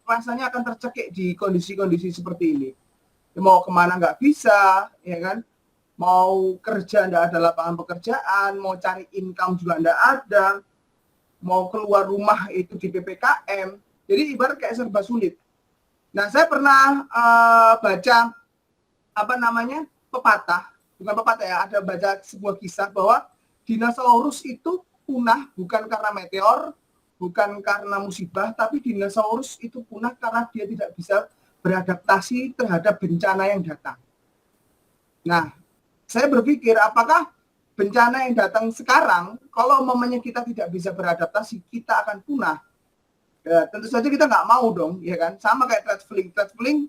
rasanya akan tercekik di kondisi-kondisi seperti ini. Mau kemana nggak bisa, ya kan? Mau kerja nggak ada lapangan pekerjaan, mau cari income juga nggak ada, mau keluar rumah itu di PPKM. Jadi ibarat kayak serba sulit. Nah, saya pernah baca pepatah, bukan pepatah ya, ada baca sebuah kisah bahwa dinosaurus itu punah bukan karena meteor, bukan karena musibah, tapi dinosaurus itu punah karena dia tidak bisa beradaptasi terhadap bencana yang datang. Nah, saya berpikir apakah bencana yang datang sekarang, kalau momennya kita tidak bisa beradaptasi, kita akan punah. Ya, tentu saja kita nggak mau dong, ya kan? Sama kayak Tradflink. Tradflink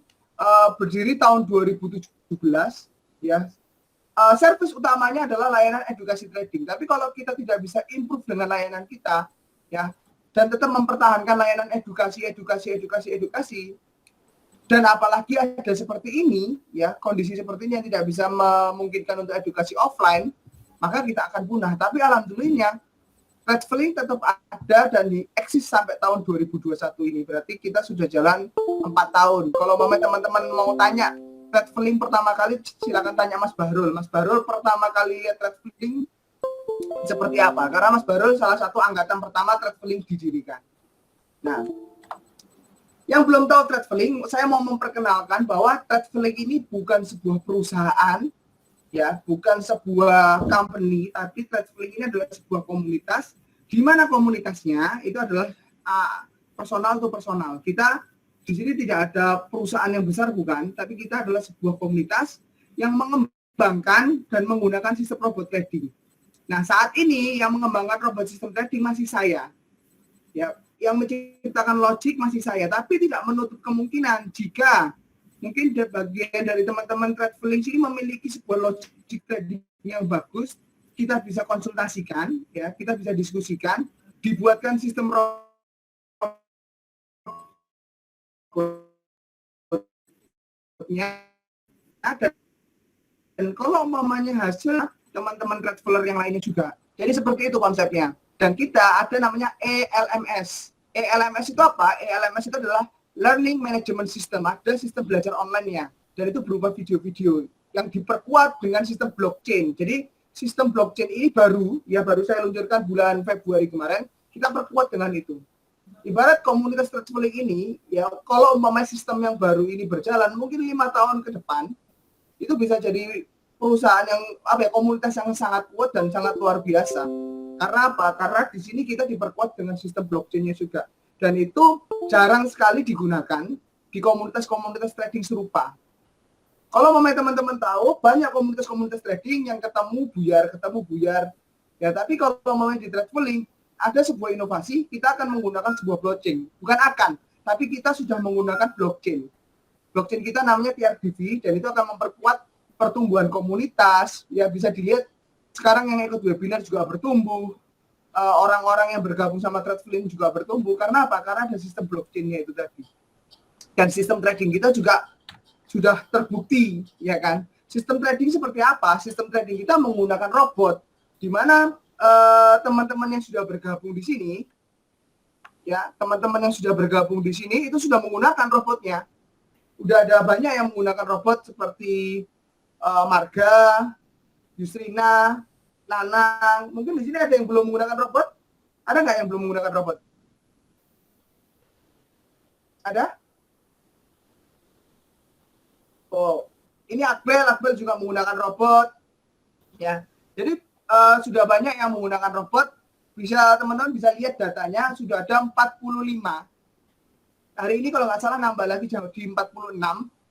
berdiri tahun 2017, ya. Service utamanya adalah layanan edukasi trading. Tapi kalau kita tidak bisa improve dengan layanan kita, ya, dan tetap mempertahankan layanan edukasi, dan apalagi ada seperti ini, ya, kondisi seperti ini yang tidak bisa memungkinkan untuk edukasi offline, maka kita akan punah. Tapi alhamdulillahnya Tradflink tetap ada dan eksis sampai tahun 2021 ini. Berarti kita sudah jalan 4 tahun. Kalau teman-teman mau tanya Tradflink pertama kali, silakan tanya Mas Bahrul. Mas Bahrul pertama kali lihat Tradflink seperti apa? Karena Mas Bahrul salah satu angkatan pertama Tradflink didirikan. Nah, yang belum tahu Tradflink, saya mau memperkenalkan bahwa Tradflink ini bukan sebuah perusahaan, ya, bukan sebuah company, tapi Tradflink ini adalah sebuah komunitas, di mana komunitasnya itu adalah personal to personal. Kita di sini tidak ada perusahaan yang besar, bukan, tapi kita adalah sebuah komunitas yang mengembangkan dan menggunakan sistem robot trading. Nah, saat ini yang mengembangkan robot sistem trading masih saya, ya, yang menciptakan logik masih saya, tapi tidak menutup kemungkinan jika mungkin bagian dari teman-teman Tradflink ini memiliki sebuah logik trading yang bagus, kita bisa konsultasikan, ya, kita bisa diskusikan, dibuatkan sistem robotnya ada. Dan kalau umpamanya hasil teman-teman Tradflink yang lainnya juga. Jadi seperti itu konsepnya. Dan kita ada namanya ELMS. ELMS itu apa? ELMS itu adalah Learning Management System. Ada sistem belajar online-nya. Dan itu berupa video-video yang diperkuat dengan sistem blockchain. Jadi sistem blockchain ini baru saya luncurkan bulan Februari kemarin. Kita perkuat dengan itu. Ibarat komunitas Tradflink ini, ya, kalau umpamanya sistem yang baru ini berjalan, mungkin 5 tahun ke depan, itu bisa jadi perusahaan yang komunitas yang sangat kuat dan sangat luar biasa. Karena apa? Karena di sini kita diperkuat dengan sistem blockchain-nya juga. Dan itu jarang sekali digunakan di komunitas-komunitas trading serupa. Kalau teman-teman tahu, banyak komunitas-komunitas trading yang ketemu buyar. Ya, tapi kalau di Tradflink ada sebuah inovasi, kita akan menggunakan sebuah blockchain. Bukan akan, tapi kita sudah menggunakan blockchain. Blockchain kita namanya TRDV, dan itu akan memperkuat pertumbuhan komunitas. Ya, bisa dilihat sekarang yang ikut webinar juga bertumbuh, orang-orang yang bergabung sama Tradflink juga bertumbuh. Karena apa? Karena ada sistem blockchain-nya itu tadi. Dan sistem trading kita juga sudah terbukti, ya kan? Sistem trading seperti apa? Sistem trading kita menggunakan robot, di mana teman-teman yang sudah bergabung di sini, ya, teman-teman yang sudah bergabung di sini itu sudah menggunakan robotnya. Udah ada banyak yang menggunakan robot seperti Marga, Yusrina, Nanang. Mungkin di sini ada yang belum menggunakan robot? Ada nggak yang belum menggunakan robot? Ada? Oh, ini Akbel juga menggunakan robot. Ya, jadi sudah banyak yang menggunakan robot. Teman-teman bisa lihat datanya, sudah ada 45. Hari ini kalau nggak salah nambah lagi di 46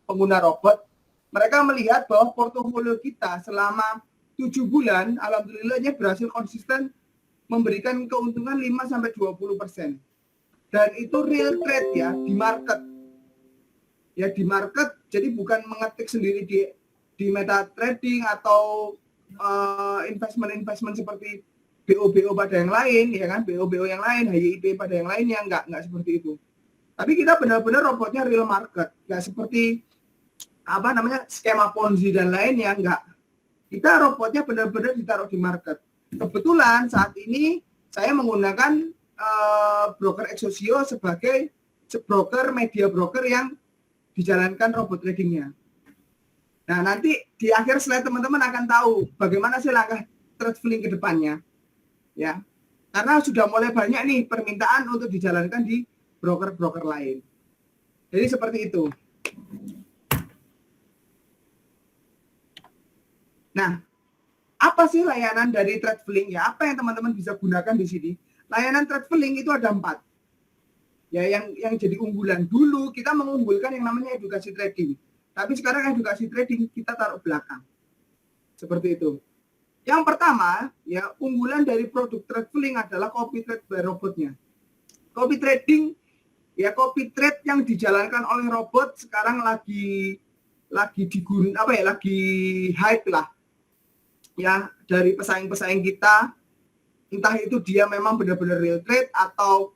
pengguna robot. Mereka melihat bahwa portofolio kita selama 7 bulan, alhamdulillahnya berhasil konsisten memberikan keuntungan 5-20%. Dan itu real trade, ya, di market. Ya, di market, jadi bukan mengetik sendiri di meta trading atau investment seperti BO pada yang lain, ya kan, BO yang lain, HYIP pada yang lainnya, enggak seperti itu. Tapi kita benar-benar robotnya real market, enggak seperti skema Ponzi dan lainnya, enggak. Kita robotnya benar-benar ditaruh di market. Kebetulan saat ini saya menggunakan broker Exosio sebagai broker, media broker yang dijalankan robot tradingnya. Nah, nanti di akhir slide teman-teman akan tahu bagaimana sih langkah TradeVlink ke depannya. Ya. Karena sudah mulai banyak nih permintaan untuk dijalankan di broker-broker lain. Jadi seperti itu. Nah, apa sih layanan dari TradeVlink ya? Apa yang teman-teman bisa gunakan di sini? Layanan TradeVlink itu ada 4. Ya, yang jadi unggulan. Dulu kita mengunggulkan yang namanya edukasi trading. Tapi sekarang edukasi trading kita taruh belakang. Seperti itu. Yang pertama, ya unggulan dari produk TradeVlink adalah copy trade by robotnya. Copy trading, ya copy trade yang dijalankan oleh robot sekarang lagi hype lah. Ya, dari pesaing-pesaing kita, entah itu dia memang benar-benar real trade atau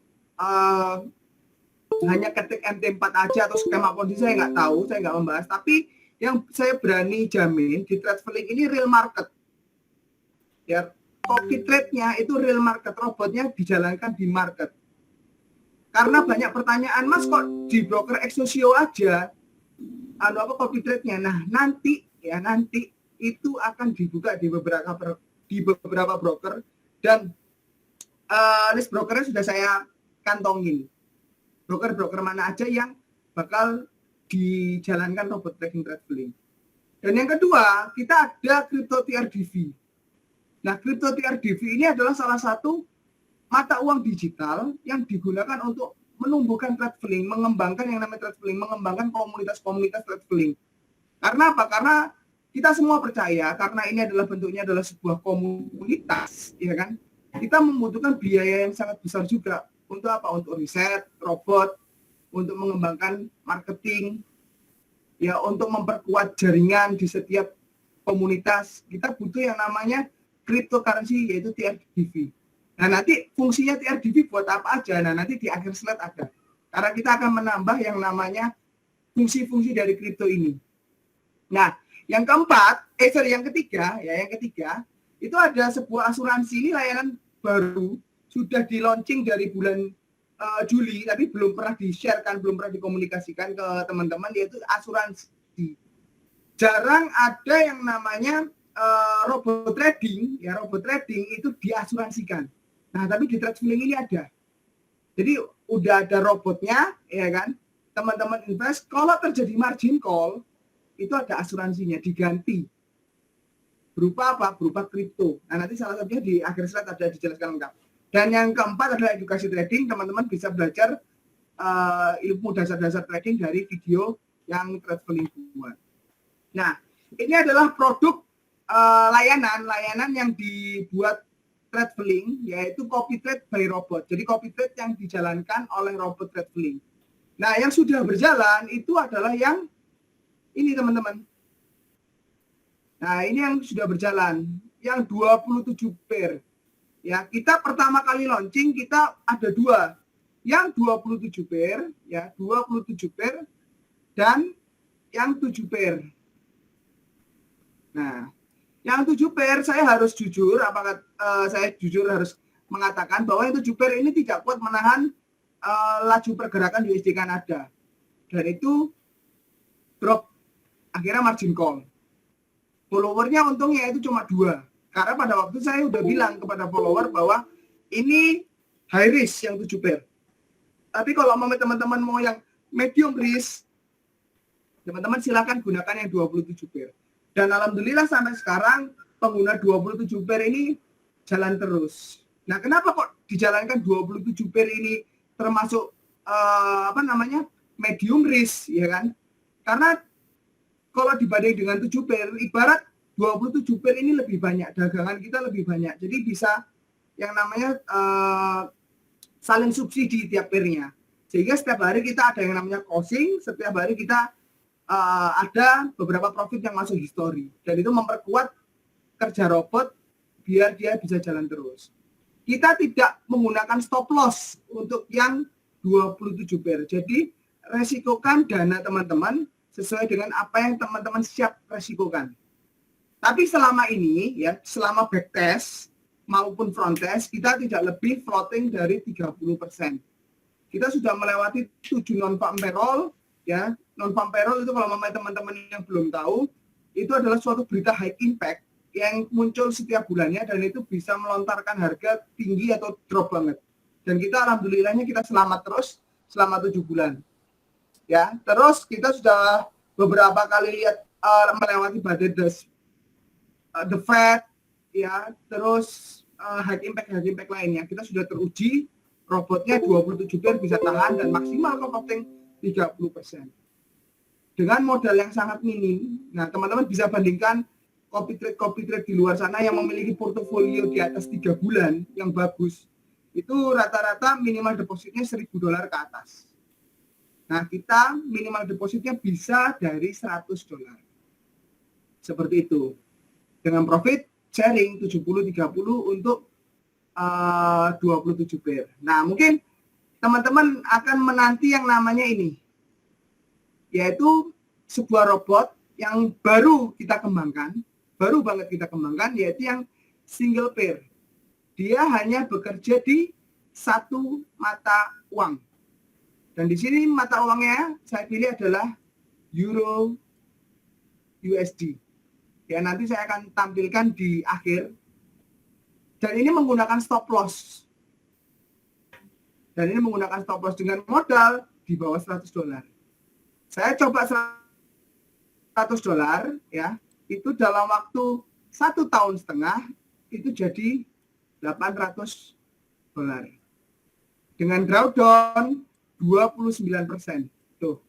hanya ketik MT4 aja atau skema ponzi, saya nggak tahu, saya nggak membahas. Tapi yang saya berani jamin di TradeVlink ini real market. Ya, copy trade-nya itu real market, robotnya dijalankan di market. Karena banyak pertanyaan, Mas kok di broker Exosio aja copy trade-nya. Nah, nanti itu akan dibuka di beberapa broker dan list brokernya sudah saya kantongin. Broker-broker mana aja yang bakal dijalankan robot trading TradeVlink. Dan yang kedua, kita ada Crypto TRDV. Nah, Crypto TRDV ini adalah salah satu mata uang digital yang digunakan untuk menumbuhkan TradeVlink, mengembangkan yang namanya TradeVlink, mengembangkan komunitas-komunitas TradeVlink. Karena apa? Karena kita semua percaya, karena ini adalah bentuknya adalah sebuah komunitas, ya kan? Kita membutuhkan biaya yang sangat besar juga. Untuk apa? Untuk riset, robot, untuk mengembangkan marketing, ya untuk memperkuat jaringan di setiap komunitas. Kita butuh yang namanya cryptocurrency, yaitu TRDV. Nah, nanti fungsinya TRDV buat apa aja? Nah, nanti di akhir slide ada. Karena kita akan menambah yang namanya fungsi-fungsi dari kripto ini. Nah, yang ketiga, itu ada sebuah asuransi. Ini layanan baru, sudah di launching dari bulan Juli, tapi belum pernah di-sharekan, belum pernah dikomunikasikan ke teman-teman, yaitu asuransi. Jarang ada yang namanya robot trading, ya robot trading itu diasuransikan. Nah, tapi di TradeVlink ini ada. Jadi udah ada robotnya, ya kan? Teman-teman invest, kalau terjadi margin call, itu ada asuransinya, diganti. Berupa apa? Berupa kripto. Nah, nanti salah satunya di akhir slide ada dijelaskan lengkap. Dan yang keempat adalah edukasi trading. Teman-teman bisa belajar ilmu dasar-dasar trading dari video yang TradeVlink buat. Nah, ini adalah produk layanan yang dibuat TradeVlink, yaitu copy trade by robot. Jadi copy trade yang dijalankan oleh robot TradeVlink. Nah, yang sudah berjalan itu adalah yang ini, teman-teman. Nah, ini yang sudah berjalan, yang 27 pair. Ya, kita pertama kali launching kita ada 2. Yang 27 pair, ya, 27 pair dan yang 7 pair. Nah, yang 7 pair saya harus jujur, saya jujur harus mengatakan bahwa yang 7 pair ini tidak kuat menahan laju pergerakan USD Kanada. Dan itu drop, akhirnya margin call. Followernya untungnya itu cuma 2. Karena pada waktu saya udah bilang kepada follower bahwa ini high risk yang 7 pair. Tapi kalau teman-teman mau yang medium risk, teman-teman silakan gunakan yang 27 pair. Dan alhamdulillah sampai sekarang pengguna 27 pair ini jalan terus. Nah, kenapa kok dijalankan 27 pair ini termasuk medium risk, ya kan? Karena kalau dibanding dengan 7 pair, ibarat 27 pair ini lebih banyak, dagangan kita lebih banyak. Jadi bisa yang namanya saling subsidi tiap pairnya. Sehingga setiap hari kita ada yang namanya closing, setiap hari kita ada beberapa profit yang masuk history. Dan itu memperkuat kerja robot biar dia bisa jalan terus. Kita tidak menggunakan stop loss untuk yang 27 pair. Jadi resikokan dana teman-teman sesuai dengan apa yang teman-teman siap resikokan. Tapi selama ini, ya, selama backtest maupun front test, kita tidak lebih floating dari 30%. kita sudah melewati 7 non-farm payroll, ya. Non-farm payroll itu kalau teman-teman yang belum tahu, itu adalah suatu berita high impact yang muncul setiap bulannya dan itu bisa melontarkan harga tinggi atau drop banget. Dan kita alhamdulillahnya kita selamat terus selama 7 bulan. Ya, terus kita sudah beberapa kali lihat melewati badai the Fed, ya, terus high impact lainnya. Kita sudah teruji robotnya 27 bar bisa tahan dan maksimal compounding 30%. Dengan modal yang sangat minim. Nah, teman-teman bisa bandingkan copy trade di luar sana yang memiliki portofolio di atas 3 bulan yang bagus. Itu rata-rata minimal depositnya $1.000 ke atas. Nah, kita minimal depositnya bisa dari $100. Seperti itu. Dengan profit sharing 70-30 untuk 27 bar. Nah, mungkin teman-teman akan menanti yang namanya ini, yaitu sebuah robot yang baru kita kembangkan, baru banget kita kembangkan, yaitu yang single pair. Dia hanya bekerja di satu mata uang. Dan di sini mata uangnya saya pilih adalah Euro USD. Ya, nanti saya akan tampilkan di akhir. Dan ini menggunakan stop loss. Dan ini menggunakan stop loss dengan modal di bawah $100. Saya coba $100, ya, itu dalam waktu 1,5 tahun itu jadi $800. Dengan drawdown 29%. Tuh.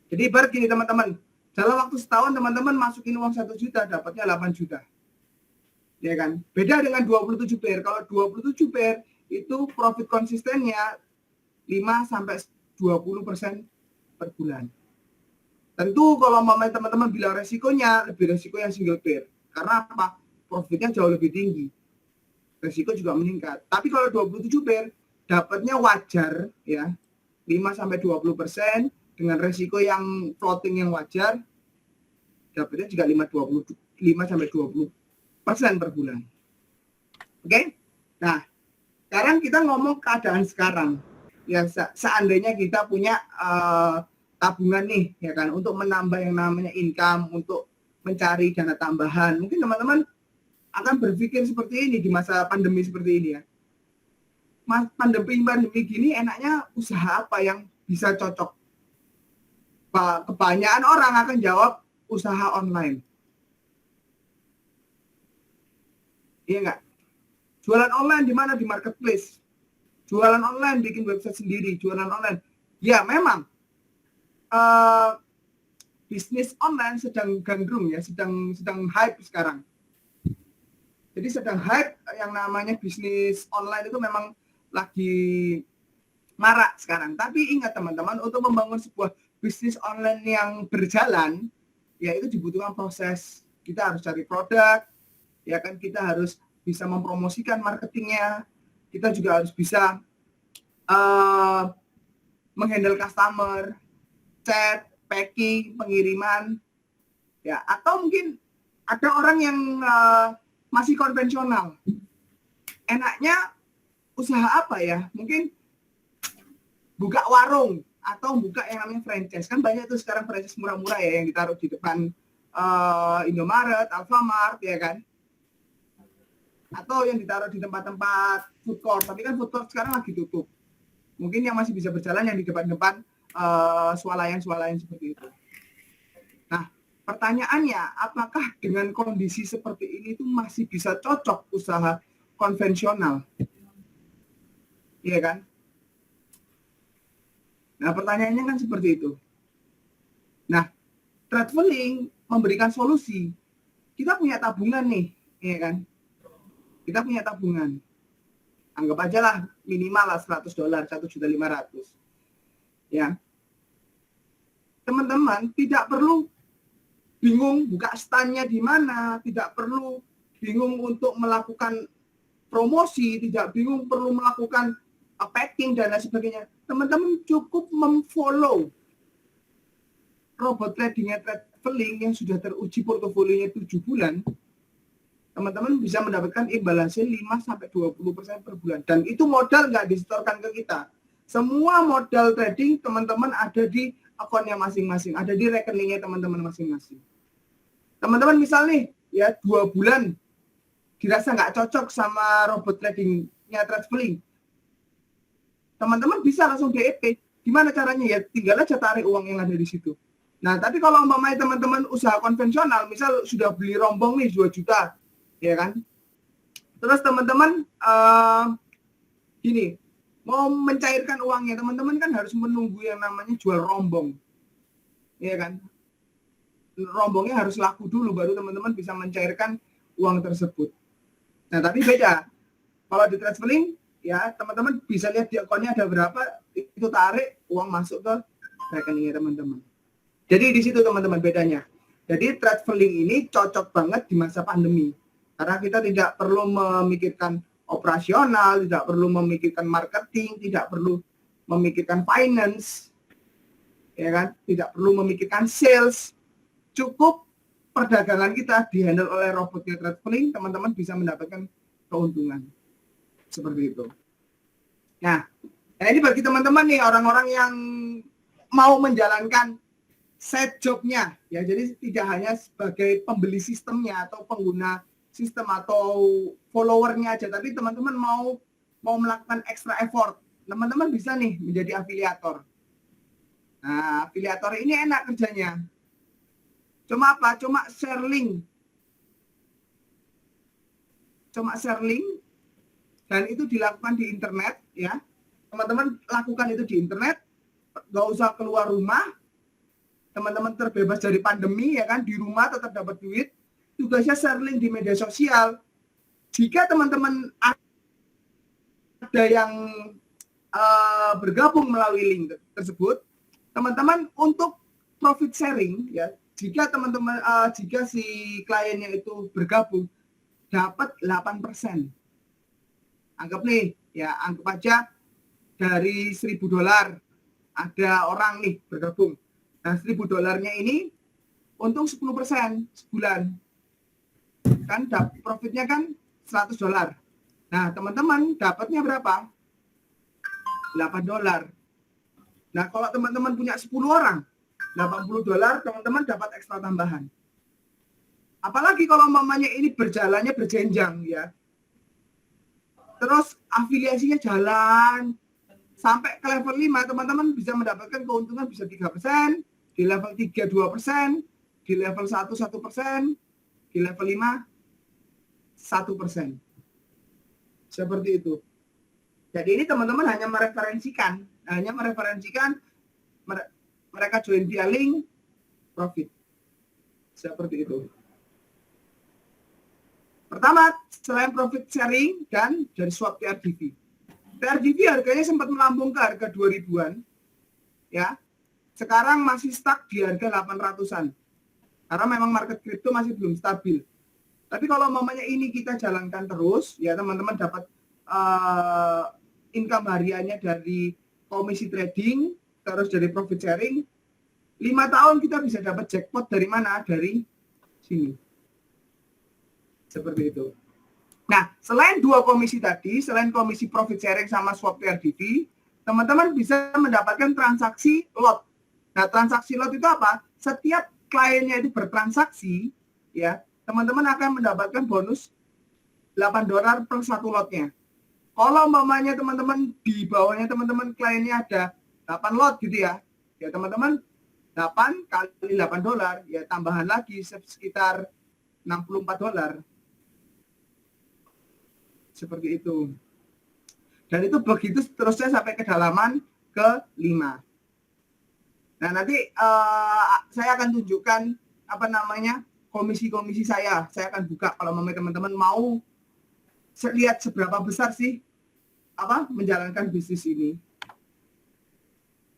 Jadi ibarat gini teman-teman, dalam waktu setahun teman-teman masukin uang 1 juta, dapatnya 8 juta. Ya kan? Beda dengan 27 pair. Kalau 27 pair itu profit konsistennya 5-20% per bulan. Tentu kalau teman-teman bilang resikonya lebih resiko yang single pair. Karena apa? Profitnya jauh lebih tinggi. Resiko juga meningkat. Tapi kalau 27 pair dapatnya wajar, ya, 5-20% dengan resiko yang floating yang wajar, dapatnya juga 5-20% per bulan. Oke? Nah, sekarang kita ngomong keadaan sekarang. Ya, seandainya kita punya tabungan nih, ya kan, untuk menambah yang namanya income, untuk mencari dana tambahan. Mungkin teman-teman akan berpikir seperti ini di masa pandemi seperti ini, ya. Pandemi gini enaknya usaha apa yang bisa cocok? Kebanyakan orang akan jawab usaha online. Iya nggak? Jualan online di mana? Di marketplace. Jualan online, bikin website sendiri, jualan online. Ya memang bisnis online sedang gandrung, ya, sedang hype sekarang. Jadi sedang hype yang namanya bisnis online itu memang lagi marak sekarang. Tapi ingat teman-teman, untuk membangun sebuah bisnis online yang berjalan, ya itu dibutuhkan proses. Kita harus cari produk, ya kan, kita harus bisa mempromosikan marketingnya, kita juga harus bisa menghandle customer, chat, packing, pengiriman, ya. Atau mungkin ada orang yang masih konvensional, enaknya usaha apa ya? Mungkin buka warung atau buka yang namanya franchise. Kan banyak tuh sekarang franchise murah-murah, ya, yang ditaruh di depan Indomaret, Alfamart, ya kan? Atau yang ditaruh di tempat-tempat food court. Tapi kan food court sekarang lagi tutup. Mungkin yang masih bisa berjalan yang di depan-depan swalayan seperti itu. Nah, pertanyaannya, apakah dengan kondisi seperti ini itu masih bisa cocok usaha konvensional? Iya kan? Nah, pertanyaannya kan seperti itu. Nah, traveling memberikan solusi. Kita punya tabungan nih, iya kan? Kita punya tabungan. Anggap aja lah minimal lah $100, 1.500.000. Ya. Teman-teman tidak perlu bingung buka stand-nya di mana, tidak perlu bingung untuk melakukan promosi, tidak bingung perlu melakukan packing dan lain sebagainya. Teman-teman cukup memfollow robot tradingnya traveling yang sudah teruji portofolionya 7 bulan. teman-teman bisa mendapatkan imbal hasil 5-20% per bulan. Dan itu modal nggak disetorkan ke kita. Semua modal trading teman-teman ada di akunnya masing-masing, ada di rekeningnya teman-teman masing-masing. Teman-teman misal nih, ya 2 bulan dirasa nggak cocok sama robot tradingnya Tradefully, teman-teman bisa langsung DEP. Gimana caranya? Ya tinggal aja tarik uang yang ada di situ. Nah, tapi kalau umpamanya teman-teman usaha konvensional, misal sudah beli rombong nih 2 juta, ya kan? Terus teman-teman gini, mau mencairkan uangnya, teman-teman kan harus menunggu yang namanya jual rombong. Ya kan? Rombongnya harus laku dulu baru teman-teman bisa mencairkan uang tersebut. Nah, tapi beda. Kalau di Tradefully, ya teman-teman bisa lihat di akunnya ada berapa, itu tarik, uang masuk ke rekeningnya teman-teman. Jadi di situ teman-teman bedanya. Jadi Tradefully ini cocok banget di masa pandemi. Karena kita tidak perlu memikirkan operasional, tidak perlu memikirkan marketing, tidak perlu memikirkan finance, ya kan? Tidak perlu memikirkan sales. Cukup perdagangan kita dihandle oleh robotnya Tradefully, teman-teman bisa mendapatkan keuntungan. Seperti itu. Nah, ini bagi teman-teman nih, orang-orang yang mau menjalankan side job-nya, ya, jadi tidak hanya sebagai pembeli sistemnya atau pengguna sistem atau follower-nya aja, tapi teman-teman mau melakukan extra effort, teman-teman bisa nih menjadi afiliator. Nah, afiliator ini enak kerjanya. Cuma apa? Cuma share link. Dan itu dilakukan di internet, ya. Teman-teman lakukan itu di internet, nggak usah keluar rumah. Teman-teman terbebas dari pandemi, ya kan, di rumah tetap dapat duit. Tugasnya share link di media sosial. Jika teman-teman ada yang bergabung melalui link tersebut, teman-teman untuk profit sharing, ya, jika teman-teman jika si kliennya itu bergabung dapat 8%. Anggap nih, ya, anggap aja dari $1.000 ada orang nih bergabung. Nah, $1.000-nya ini untung 10% sebulan. Kan profitnya kan $100. Nah, teman-teman dapatnya berapa? $8. Nah, kalau teman-teman punya 10 orang, $80, teman-teman dapat ekstra tambahan. Apalagi kalau mamanya ini berjalannya berjenjang, ya. Terus afiliasinya jalan sampai ke level 5, teman-teman bisa mendapatkan keuntungan bisa 3%, di level 3 2%, di level 1 1%, di level 5 1%. Seperti itu. Jadi ini teman-teman hanya mereferensikan mereka join via link, profit. Seperti itu. Pertama, selain profit sharing dan dari swap TRDV. TRDV harganya sempat melambung ke harga 2000-an. Ya. Sekarang masih stuck di harga 800-an. Karena memang market kripto masih belum stabil. Tapi kalau mamanya ini kita jalankan terus, ya teman-teman dapat income hariannya dari komisi trading, terus dari profit sharing, 5 tahun kita bisa dapat jackpot dari mana? Dari sini. Seperti itu. Nah, selain 2 komisi tadi, selain komisi profit sharing sama swap TRDV, teman-teman bisa mendapatkan transaksi lot. Nah, transaksi lot itu apa? Setiap kliennya itu bertransaksi, ya, teman-teman akan mendapatkan bonus $8 per satu lotnya. Kalau mamanya teman-teman di bawahnya teman-teman kliennya ada 8 lot gitu ya, ya teman-teman 8 kali $8, ya tambahan lagi sekitar $64. Seperti itu. Dan itu begitu terusnya sampai kedalaman ke-5. Nah, nanti saya akan tunjukkan komisi-komisi saya akan buka kalau teman-teman mau lihat seberapa besar sih menjalankan bisnis ini.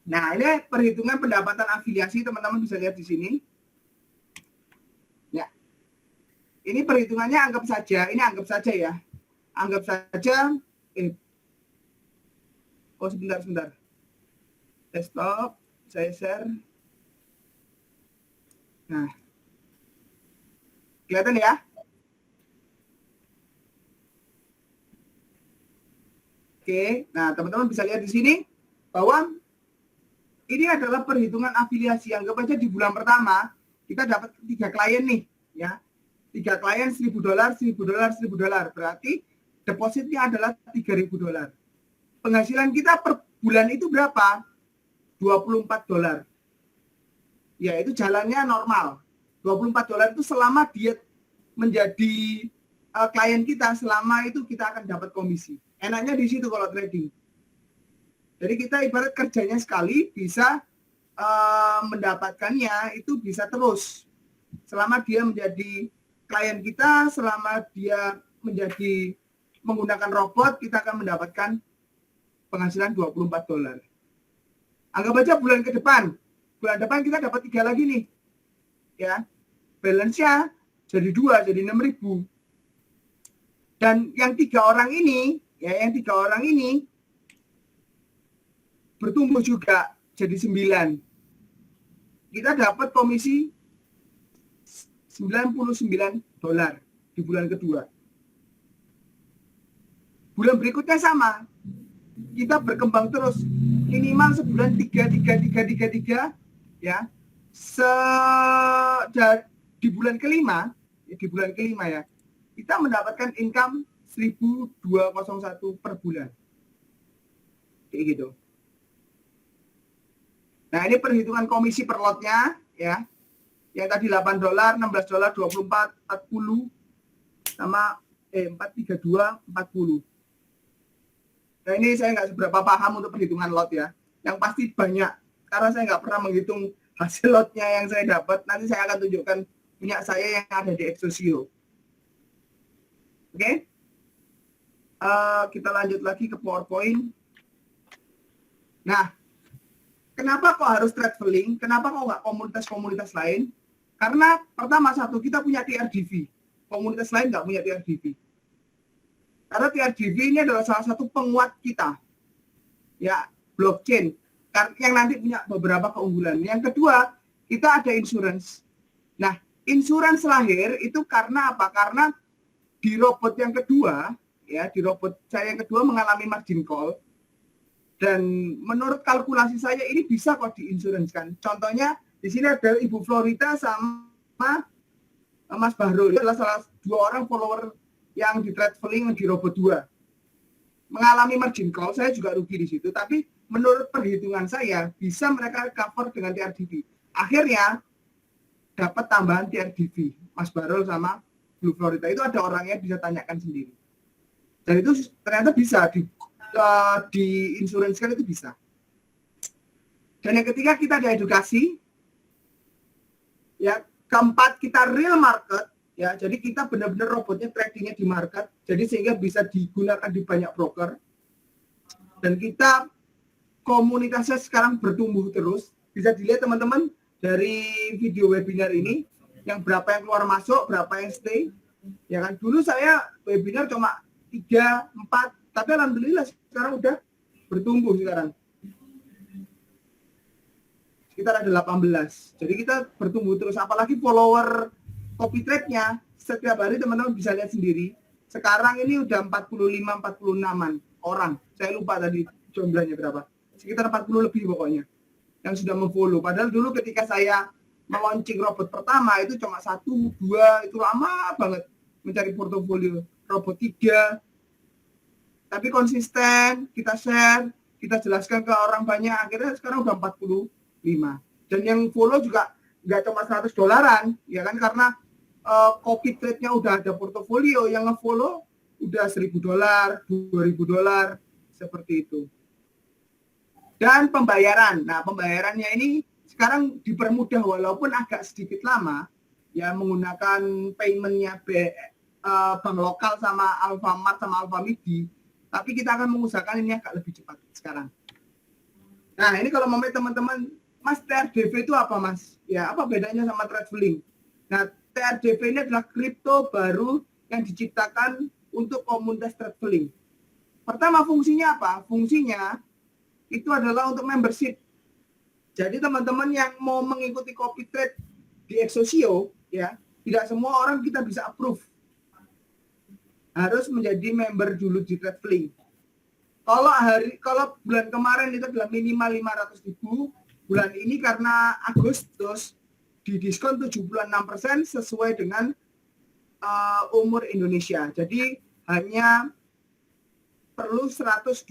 Nah, ini perhitungan pendapatan afiliasi, teman-teman bisa lihat di sini. Ya. Ini perhitungannya anggap saja ya. Anggap saja sebentar. Desktop, saya share. Nah. Kelihatan ya? Oke, nah teman-teman bisa lihat di sini bahwa ini adalah perhitungan afiliasi. Anggap aja di bulan pertama kita dapat 3 klien nih, ya. 3 klien $1.000, $1.000, $1.000. Berarti depositnya adalah $3.000. Penghasilan kita per bulan itu berapa? $24. Ya, itu jalannya normal. $24 itu selama dia menjadi klien kita, selama itu kita akan dapat komisi. Enaknya di situ kalau trading. Jadi kita ibarat kerjanya sekali bisa mendapatkannya itu bisa terus. Selama dia menjadi klien kita, selama dia menjadi menggunakan robot, kita akan mendapatkan penghasilan $24. Anggap aja bulan ke depan. Bulan depan kita dapat 3 lagi nih. Ya. Balance-nya jadi 2, jadi 6.000. Dan yang 3 orang ini, ya, yang 3 orang ini bertumbuh juga jadi 9. Kita dapat komisi $99 di bulan kedua. Bulan berikutnya sama. Kita berkembang terus. Minimal sebulan 3, ya. Di bulan kelima ya, kita mendapatkan income 1.201 per bulan. Kayak gitu. Nah, ini perhitungan komisi per lotnya, ya. Yang tadi $8, $16, 24, 40, sama 432, 40. Nah, ini saya nggak seberapa paham untuk perhitungan lot ya. Yang pasti banyak, karena saya nggak pernah menghitung hasil lotnya yang saya dapat. Nanti saya akan tunjukkan punya saya yang ada di Exosio. Oke? Kita lanjut lagi ke PowerPoint. Nah, kenapa kok harus traveling? Kenapa kok nggak komunitas-komunitas lain? Karena pertama, satu, kita punya TRDV. Komunitas lain nggak punya TRDV. Karena TRDV ini adalah salah satu penguat kita. Ya, blockchain. Yang nanti punya beberapa keunggulan. Yang kedua, kita ada insurance. Nah, insurance lahir itu karena apa? Karena di robot yang kedua, ya, di robot saya yang kedua mengalami margin call. Dan menurut kalkulasi saya ini bisa kok diinsuransikan. Contohnya di sini ada Ibu Florita sama Mas Bahrul. Itu adalah salah 2 orang follower yang di traveling di robot 2. Mengalami margin call, saya juga rugi di situ. Tapi menurut perhitungan saya bisa mereka cover dengan TRDV. Akhirnya dapat tambahan TRDV. Mas Bahrul sama Blue Florida itu ada orangnya, bisa tanyakan sendiri. Dan itu ternyata bisa di insuransikan, itu bisa. Dan yang ketiga, kita ada edukasi. Ya, keempat, kita real market. Ya, jadi kita benar-benar robotnya tradingnya di market. Jadi sehingga bisa digunakan di banyak broker. Dan kita komunitasnya sekarang bertumbuh terus. Bisa dilihat teman-teman dari video webinar ini, yang berapa yang keluar masuk, berapa yang stay. Ya kan, dulu saya webinar cuma 3, 4, tapi alhamdulillah sekarang udah bertumbuh sekarang. Sekitar ada 18. Jadi kita bertumbuh terus, apalagi follower copy trade-nya setiap hari teman-teman bisa lihat sendiri. Sekarang ini udah 45-46an orang. Saya lupa tadi jumlahnya berapa. Sekitar 40 lebih pokoknya yang sudah memfollow. Padahal dulu ketika saya melaunching robot pertama itu cuma 1, 2, itu lama banget mencari portofolio. Robot 3, tapi konsisten, kita share, kita jelaskan ke orang banyak, akhirnya sekarang udah 45. Dan yang follow juga nggak cuma $100, ya kan, karena copy trade-nya udah ada portofolio, yang nge-follow udah $1.000, $2.000, seperti itu. Dan pembayaran, nah pembayarannya ini sekarang dipermudah walaupun agak sedikit lama, ya, menggunakan payment-nya bank lokal sama Alfamart sama Alfamidi, tapi kita akan mengusahakan ini agak lebih cepat sekarang. Nah, ini kalau mau teman-teman, Mas, TRDV itu apa, Mas? Ya, apa bedanya sama traveling? Nah, TRDV ini adalah kripto baru yang diciptakan untuk komunitas traveling. Pertama, fungsinya apa? Fungsinya itu adalah untuk membership. Jadi teman-teman yang mau mengikuti copy trade di Exosio, ya, tidak semua orang kita bisa approve. Harus menjadi member dulu di traveling. Kalau bulan kemarin itu adalah minimal 500.000, bulan ini karena Agustus didiskon 76% sesuai dengan umur Indonesia. Jadi hanya perlu 120.000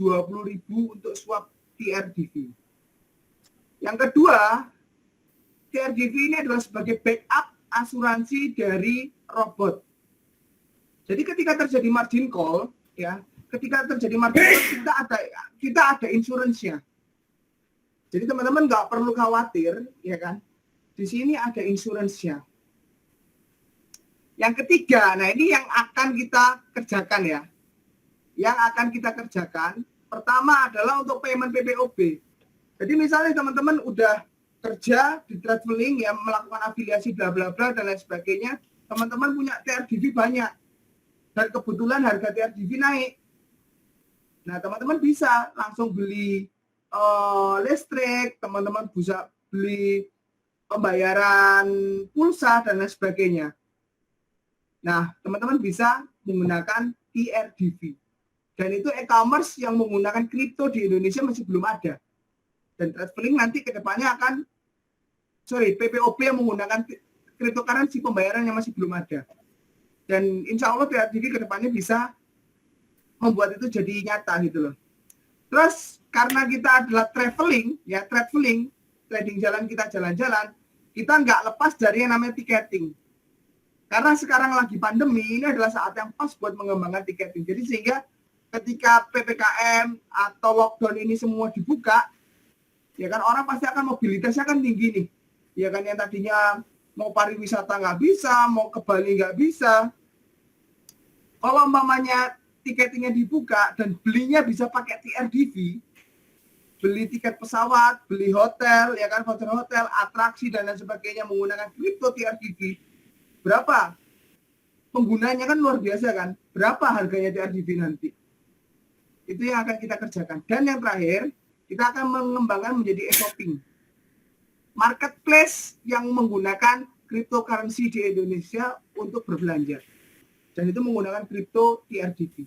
untuk swab TRDV. Yang kedua, TRDV ini adalah sebagai backup asuransi dari robot. Jadi ketika terjadi margin call, ya, kita ada insuransinya. Jadi teman-teman nggak perlu khawatir, ya kan? Di sini ada insuransinya. Yang ketiga, nah ini yang akan kita kerjakan ya. Yang akan kita kerjakan, pertama adalah untuk payment PPOB. Jadi misalnya teman-teman udah kerja di traveling ya, melakukan afiliasi bla bla bla dan lain sebagainya, teman-teman punya TRDV banyak. Dan kebetulan harga TRDV naik. Nah, teman-teman bisa langsung beli listrik, teman-teman bisa beli pembayaran pulsa dan lain sebagainya. Nah, teman-teman bisa menggunakan TRDV. Dan itu e-commerce yang menggunakan kripto di Indonesia masih belum ada. Dan traveling nanti ke depannya PPOB yang menggunakan cryptocurrency pembayaran yang masih belum ada. Dan insya Allah TRDV ke depannya bisa membuat itu jadi nyata gitu loh. Terus karena kita adalah traveling, trading jalan, kita jalan-jalan, kita nggak lepas dari yang namanya tiketing. Karena sekarang lagi pandemi, ini adalah saat yang pas buat mengembangkan tiketing. Jadi sehingga ketika PPKM atau lockdown ini semua dibuka, ya kan orang pasti akan mobilitasnya kan tinggi nih. Ya kan yang tadinya mau pariwisata nggak bisa, mau ke Bali nggak bisa. Kalau umpamanya tiketingnya dibuka dan belinya bisa pakai TRDV, beli tiket pesawat, beli hotel, ya kan voucher hotel, atraksi dan lain sebagainya menggunakan kripto TRDV, berapa? Penggunanya kan luar biasa kan? Berapa harganya TRDV nanti? Itu yang akan kita kerjakan. Dan yang terakhir, kita akan mengembangkan menjadi e-shopping. Marketplace yang menggunakan cryptocurrency di Indonesia untuk berbelanja. Dan itu menggunakan kripto TRDV.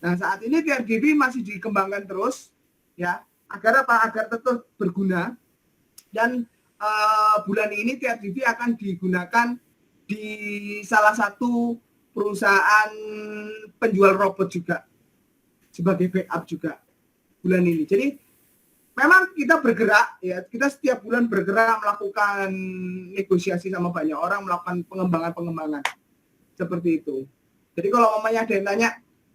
Nah, saat ini TRDV masih dikembangkan terus, ya, agar apa? Agar tetap berguna. Dan bulan ini TRDV akan digunakan di salah satu perusahaan penjual robot juga sebagai backup juga bulan ini. Jadi memang kita bergerak ya, kita setiap bulan bergerak melakukan negosiasi sama banyak orang, melakukan pengembangan seperti itu. Jadi kalau mamanya ada yang tanya,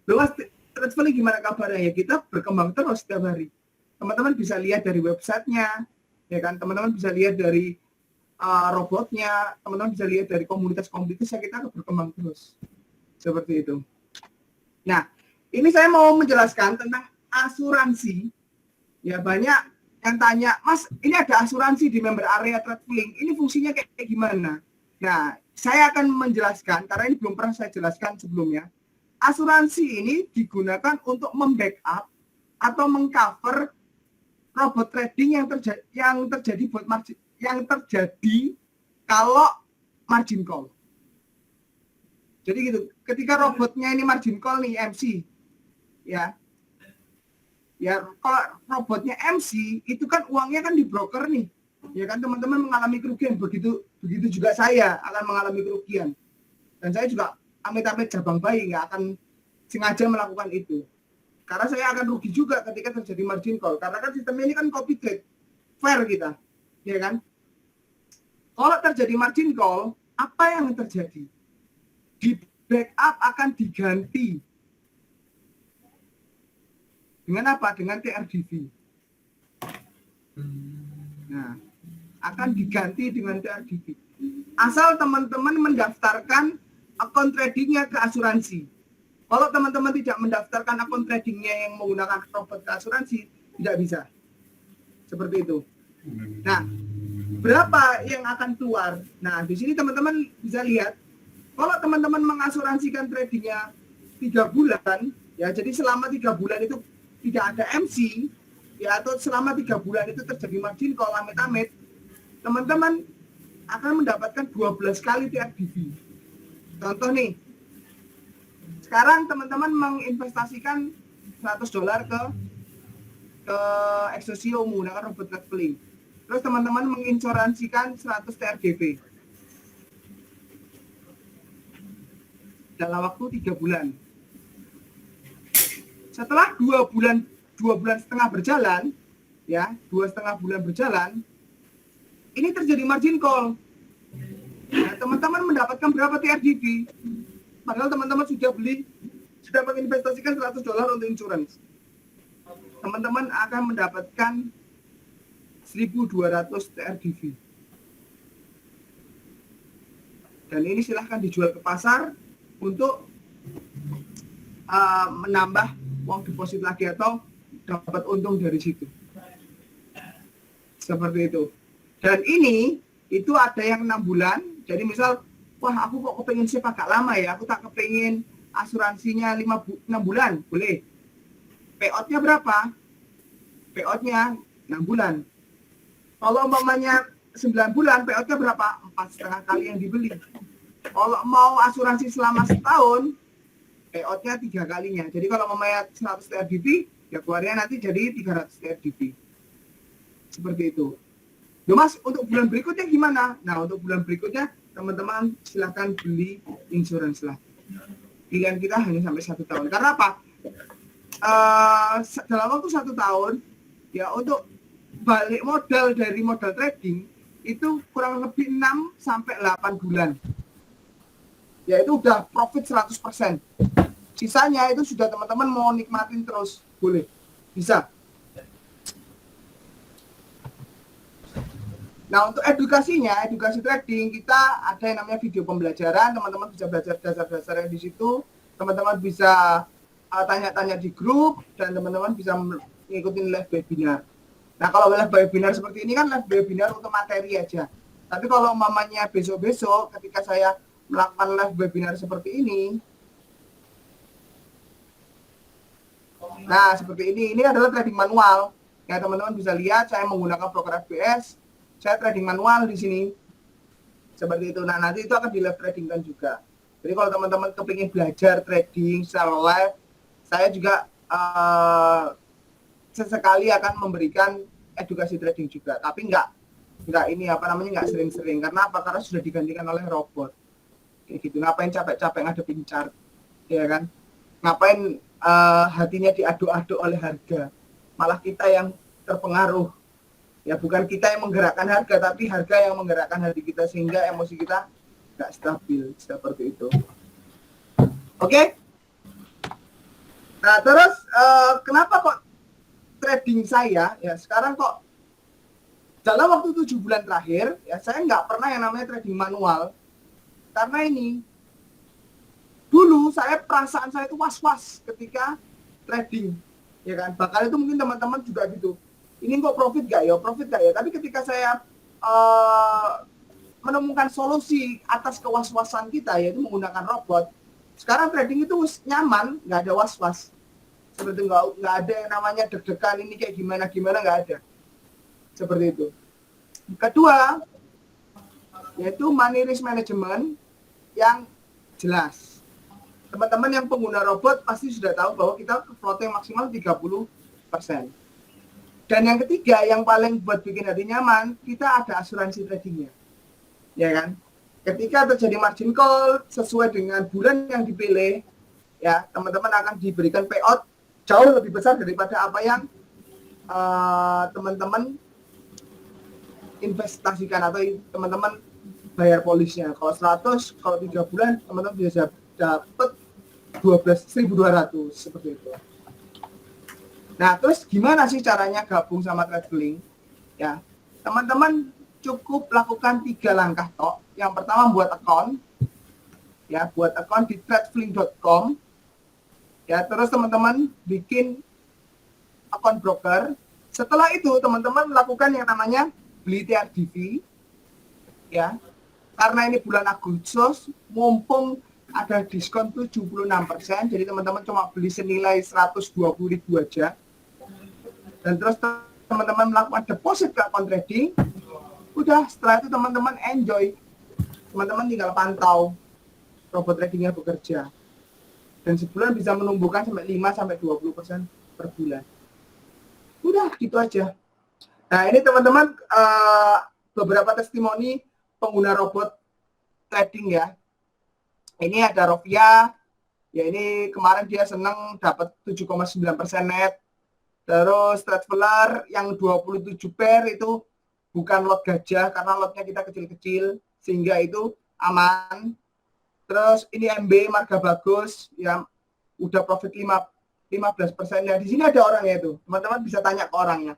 "Loh Mas, traveling gimana kabarnya?" Ya kita berkembang terus setiap hari. Teman-teman bisa lihat dari websitenya, ya kan? Teman-teman bisa lihat dari robotnya, teman-teman bisa lihat dari komunitas-komunitas yang kita berkembang terus. Seperti itu. Nah, ini saya mau menjelaskan tentang asuransi. Ya banyak yang tanya, "Mas, ini ada asuransi di member area traveling, ini fungsinya kayak gimana?" Nah, saya akan menjelaskan, karena ini belum pernah saya jelaskan sebelumnya. Asuransi ini digunakan untuk membackup atau mengcover robot trading yang terjadi buat margin, yang terjadi kalau margin call. Jadi gitu, ketika robotnya ini margin call nih MC, ya kalau robotnya MC itu kan uangnya kan di broker nih, ya kan teman-teman mengalami kerugian, begitu juga saya akan mengalami kerugian, dan saya juga amit-amit jabang bayi nggak akan sengaja melakukan itu, karena saya akan rugi juga ketika terjadi margin call, karena kan sistemnya ini kan copy trade, fair kita, ya kan. Kalau terjadi margin call, apa yang terjadi? Di backup akan diganti dengan apa? Dengan TRDV. Nah, akan diganti dengan TRDV. Asal teman-teman mendaftarkan akun tradingnya ke asuransi. Kalau teman-teman tidak mendaftarkan akun tradingnya yang menggunakan robot ke asuransi, tidak bisa. Seperti itu. Nah, berapa yang akan keluar? Nah, di sini teman-teman bisa lihat, kalau teman-teman mengasuransikan tradingnya 3 bulan, ya jadi selama 3 bulan itu tidak ada MC, ya atau selama 3 bulan itu terjadi margin call amit-amit, teman-teman akan mendapatkan 12 kali TRDV. Contoh nih, sekarang teman-teman menginvestasikan $100 ke Exosio menggunakan robot traveling. Terus teman-teman menginsuransikan 100 TRGB dalam waktu 3 bulan. Setelah 2 bulan setengah berjalan, ya 2,5 bulan berjalan, ini terjadi margin call. Nah, teman-teman mendapatkan berapa TRGB? Padahal teman-teman sudah menginvestasikan $100 untuk insurance. Teman-teman akan mendapatkan 1.200 TRGB. Dan ini silahkan dijual ke pasar untuk menambah uang deposit lagi atau dapat untung dari situ. Seperti itu. Dan ini itu ada yang 6 bulan. Jadi misal, wah aku kok kepengen sih agak lama ya, aku tak kepengen asuransinya 6 bulan, boleh. Payout-nya berapa? Payout-nya 6 bulan. Kalau umpamanya 9 bulan, payout-nya berapa? 4,5 kali yang dibeli. Kalau mau asuransi selama setahun, payout-nya 3 kalinya. Jadi kalau umpamanya 100 TRGB, ya keluarnya nanti jadi 300 TRGB. Seperti itu. Loh Mas, untuk bulan berikutnya gimana? Nah, untuk bulan berikutnya, teman-teman silahkan beli insurance lah. Pilihan kita hanya sampai 1 tahun. Karena apa? Dalam waktu 1 tahun, ya untuk balik modal dari modal trading, itu kurang lebih 6 sampai 8 bulan. Ya itu udah profit 100%. Sisanya itu sudah teman-teman mau nikmatin terus. Boleh. Bisa. Nah, untuk edukasinya, edukasi trading, kita ada yang namanya video pembelajaran. Teman-teman bisa belajar dasar-dasarnya di situ. Teman-teman bisa tanya-tanya di grup, dan teman-teman bisa mengikuti live webinar. Nah, kalau live webinar seperti ini kan live webinar untuk materi aja. Tapi kalau umpamanya besok-besok ketika saya melakukan live webinar seperti ini, nah seperti ini adalah trading manual. Ya, teman-teman bisa lihat saya menggunakan broker FBS. Saya trading manual di sini. Seperti itu. Nah, nanti itu akan di live trading kan juga. Jadi kalau teman-teman kepingin belajar trading secara live, saya juga sesekali akan memberikan edukasi trading juga. Tapi enggak nggak sering-sering. Karena apa? Karena sudah digantikan oleh robot. Kayak gitu. Ngapain capek-capek ngadepin chart, ya kan? Ngapain hatinya diaduk-aduk oleh harga? Malah kita yang terpengaruh. Ya bukan kita yang menggerakkan harga, tapi harga yang menggerakkan hati kita sehingga emosi kita nggak stabil, seperti itu. Oke? Nah terus kenapa kok trading saya ya sekarang kok dalam waktu 7 bulan terakhir ya saya nggak pernah yang namanya trading manual, karena ini dulu perasaan saya itu was-was ketika trading, ya kan? Bakal itu mungkin teman-teman juga gitu. Ini kok profit gak ya? Tapi ketika saya menemukan solusi atas kewas-wasan kita, yaitu menggunakan robot, sekarang trading itu nyaman, nggak ada was-was. Seperti nggak ada yang namanya deg-degan ini kayak gimana, nggak ada. Seperti itu. Kedua, yaitu money risk management yang jelas. Teman-teman yang pengguna robot pasti sudah tahu bahwa kita floating maksimal 30%. Dan yang ketiga, yang paling buat bikin hati nyaman, kita ada asuransi tradingnya. Ya kan? Ketika terjadi margin call sesuai dengan bulan yang dipilih, ya teman-teman akan diberikan payout jauh lebih besar daripada apa yang teman-teman investasikan atau teman-teman bayar polisnya. Kalau 100, kalau 3 bulan, teman-teman bisa dapat 1.200 seperti itu. Nah, terus gimana sih caranya gabung sama traveling? Ya, teman-teman cukup lakukan 3 langkah toh. Yang pertama buat account. Ya, buat account di traveling.com. Ya, terus teman-teman bikin account broker. Setelah itu teman-teman lakukan yang namanya beli TRDV. Ya. Karena ini bulan Agustus, mumpung ada diskon 76%, jadi teman-teman cuma beli senilai 120.000 aja. Dan terus teman-teman melakukan deposit ke account trading, udah setelah itu teman-teman enjoy. Teman-teman tinggal pantau robot tradingnya bekerja. Dan sebulan bisa menumbuhkan sampai 5-20% per bulan. Udah gitu aja. Nah ini teman-teman beberapa testimoni pengguna robot trading ya. Ini ada Rofia, ya ini kemarin dia seneng dapat 7,9% net. Terus Traveler yang 27 pair itu bukan lot gajah karena lotnya kita kecil-kecil sehingga itu aman. Terus ini MB Marga Bagus yang udah profit 15%. Ya di sini ada orangnya itu. Teman-teman bisa tanya ke orangnya.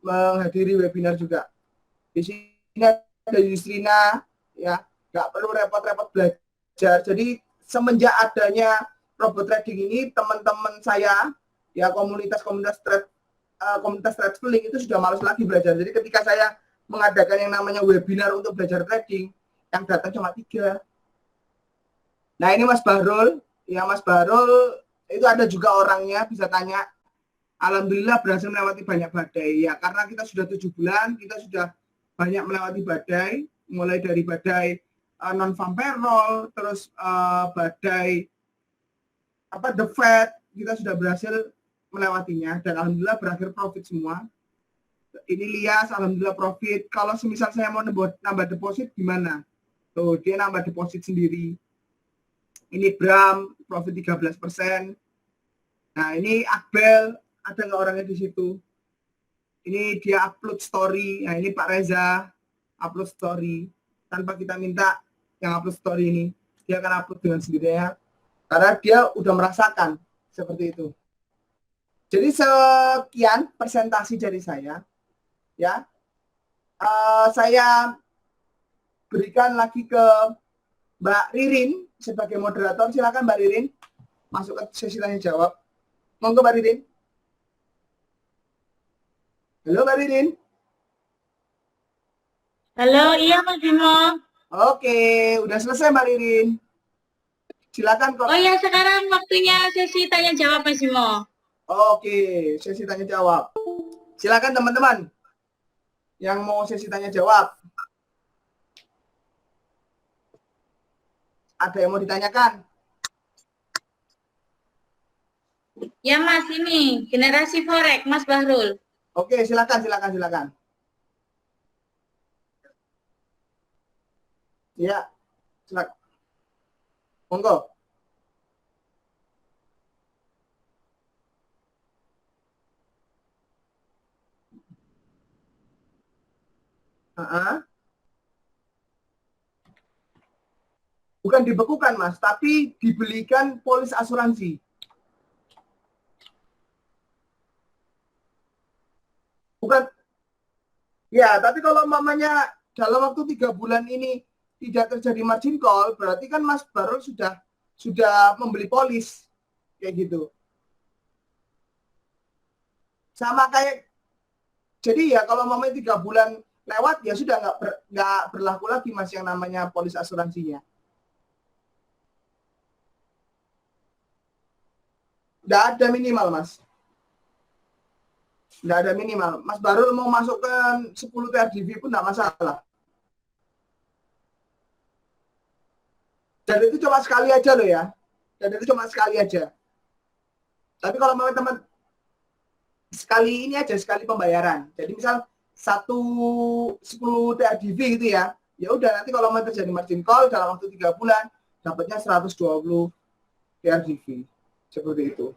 Menghadiri webinar juga. Di sini ada Yusrina ya, nggak perlu repot-repot belajar. Jadi semenjak adanya robot trading ini teman-teman saya ya komunitas traveling itu sudah malas lagi belajar. Jadi ketika saya mengadakan yang namanya webinar untuk belajar trading, yang datang cuma 3. Nah ini Mas Bahrul, ya Mas Bahrul itu ada juga orangnya, bisa tanya. Alhamdulillah berhasil melewati banyak badai ya, karena kita sudah 7 bulan, kita sudah banyak melewati badai, mulai dari badai non-farm payroll, terus badai The Fed, kita sudah berhasil melewatinya dan alhamdulillah berakhir profit semua. Ini Lias, alhamdulillah profit. Kalau semisal saya mau nambah deposit gimana? Tuh, dia nambah deposit sendiri. Ini Bram, profit 13%. Nah, ini Akbel, ada nggak orangnya di situ? Ini dia upload story. Nah, ini Pak Reza, upload story. Tanpa kita minta yang upload story ini. Dia akan upload dengan sendirinya. Karena dia udah merasakan seperti itu. Jadi sekian presentasi dari saya. Ya, saya berikan lagi ke Mbak Ririn sebagai moderator. Silakan Mbak Ririn masuk ke sesi tanya jawab. Monggo Mbak Ririn. Halo Mbak Ririn. Halo, iya Mas Bimo. Oke, udah selesai Mbak Ririn. Silakan kok. Oh ya, sekarang waktunya sesi tanya jawab Mas Bimo. Oke, sesi tanya jawab. Silakan teman-teman yang mau sesi tanya jawab. Ada yang mau ditanyakan? Ya Mas, ini generasi forex Mas Bahrul. Oke, silakan. Ya, silakan. Monggo. Bukan dibekukan Mas, tapi dibelikan polis asuransi. Bukan. Ya, tapi kalau mamanya dalam waktu 3 bulan ini tidak terjadi margin call, berarti kan Mas baru sudah membeli polis kayak gitu. Sama kayak, jadi ya kalau mamanya 3 bulan lewat ya sudah nggak berlaku lagi Mas yang namanya polis asuransinya. Nggak ada minimal Mas. Nggak ada minimal. Mas baru mau masukkan 10 TRDV pun nggak masalah. Dan itu cuma sekali aja loh ya. Tapi kalau mau teman sekali ini aja, sekali pembayaran. Jadi misal 10 TRDV gitu ya. Ya udah nanti kalau mau terjadi margin call dalam waktu 3 bulan dapatnya 120 TRDV. Seperti itu.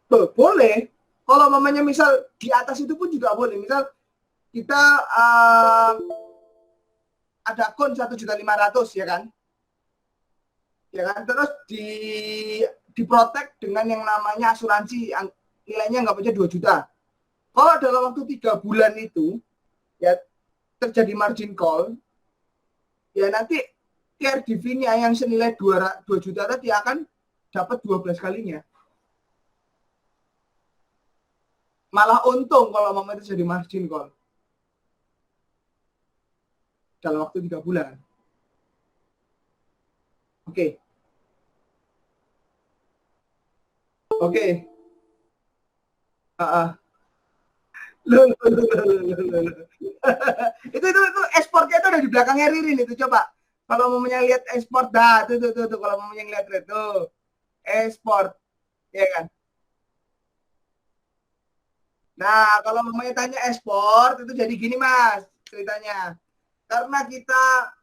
Boleh. Kalau mamanya misal di atas itu pun juga boleh. Misal kita ada akun 1.500.000 ya kan? Ya kan? Terus diprotek dengan yang namanya asuransi yang nilainya nggak punya 2 juta. Kalau dalam waktu 3 bulan itu ya terjadi margin call, ya nanti TRDV-nya yang senilai 2 juta tadi akan dapat 12 kalinya. Malah untung kalau mamanya terjadi margin call dalam waktu 3 bulan. Oke. Loh. Itu ekspornya itu ada di belakangnya Ririn itu, coba Kalau mau lihat ekspor, dah tuh, kalau mau lihat itu ekspor, ya kan. Nah, kalau mau tanya ekspor itu jadi gini Mas ceritanya. Karena kita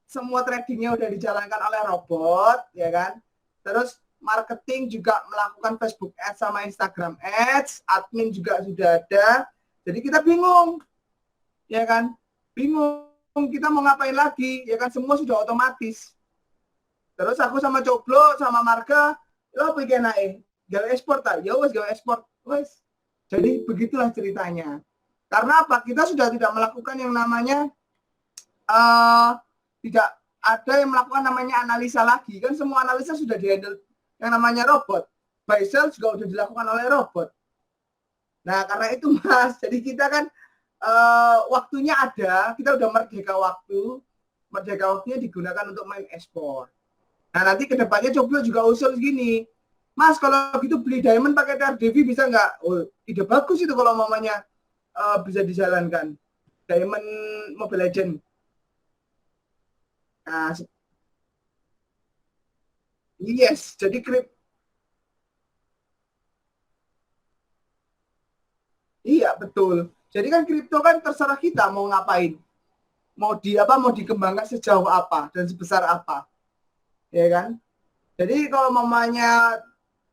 semua tradingnya udah dijalankan oleh robot, ya kan. Terus marketing juga melakukan Facebook Ads sama Instagram Ads, admin juga sudah ada. Jadi kita bingung, ya kan? Bingung kita mau ngapain lagi, ya kan? Semua sudah otomatis. Terus aku sama Coblo sama Marga, lo bikin naik, gawe ekspor tak? Ya wes gawe ekspor, wes. Jadi begitulah ceritanya. Karena apa? Kita sudah tidak melakukan yang namanya tidak ada yang melakukan namanya analisa lagi. Kan semua analisa sudah dihandle yang namanya robot. Buy sell juga sudah dilakukan oleh robot. Nah, karena itu Mas, jadi kita kan waktunya ada, kita udah merdeka waktu. Merdeka waktunya digunakan untuk main ekspor. Nah, nanti kedepannya coba juga usul gini. Mas, kalau gitu beli diamond pakai TRDV bisa nggak? Oh, ide bagus itu kalau mamanya bisa dijalankan. Diamond Mobile Legend. Nah, yes, jadi iya betul. Jadi kan kripto kan terserah kita mau ngapain. Mau mau dikembangkan sejauh apa dan sebesar apa. Ya kan? Jadi kalau mamanya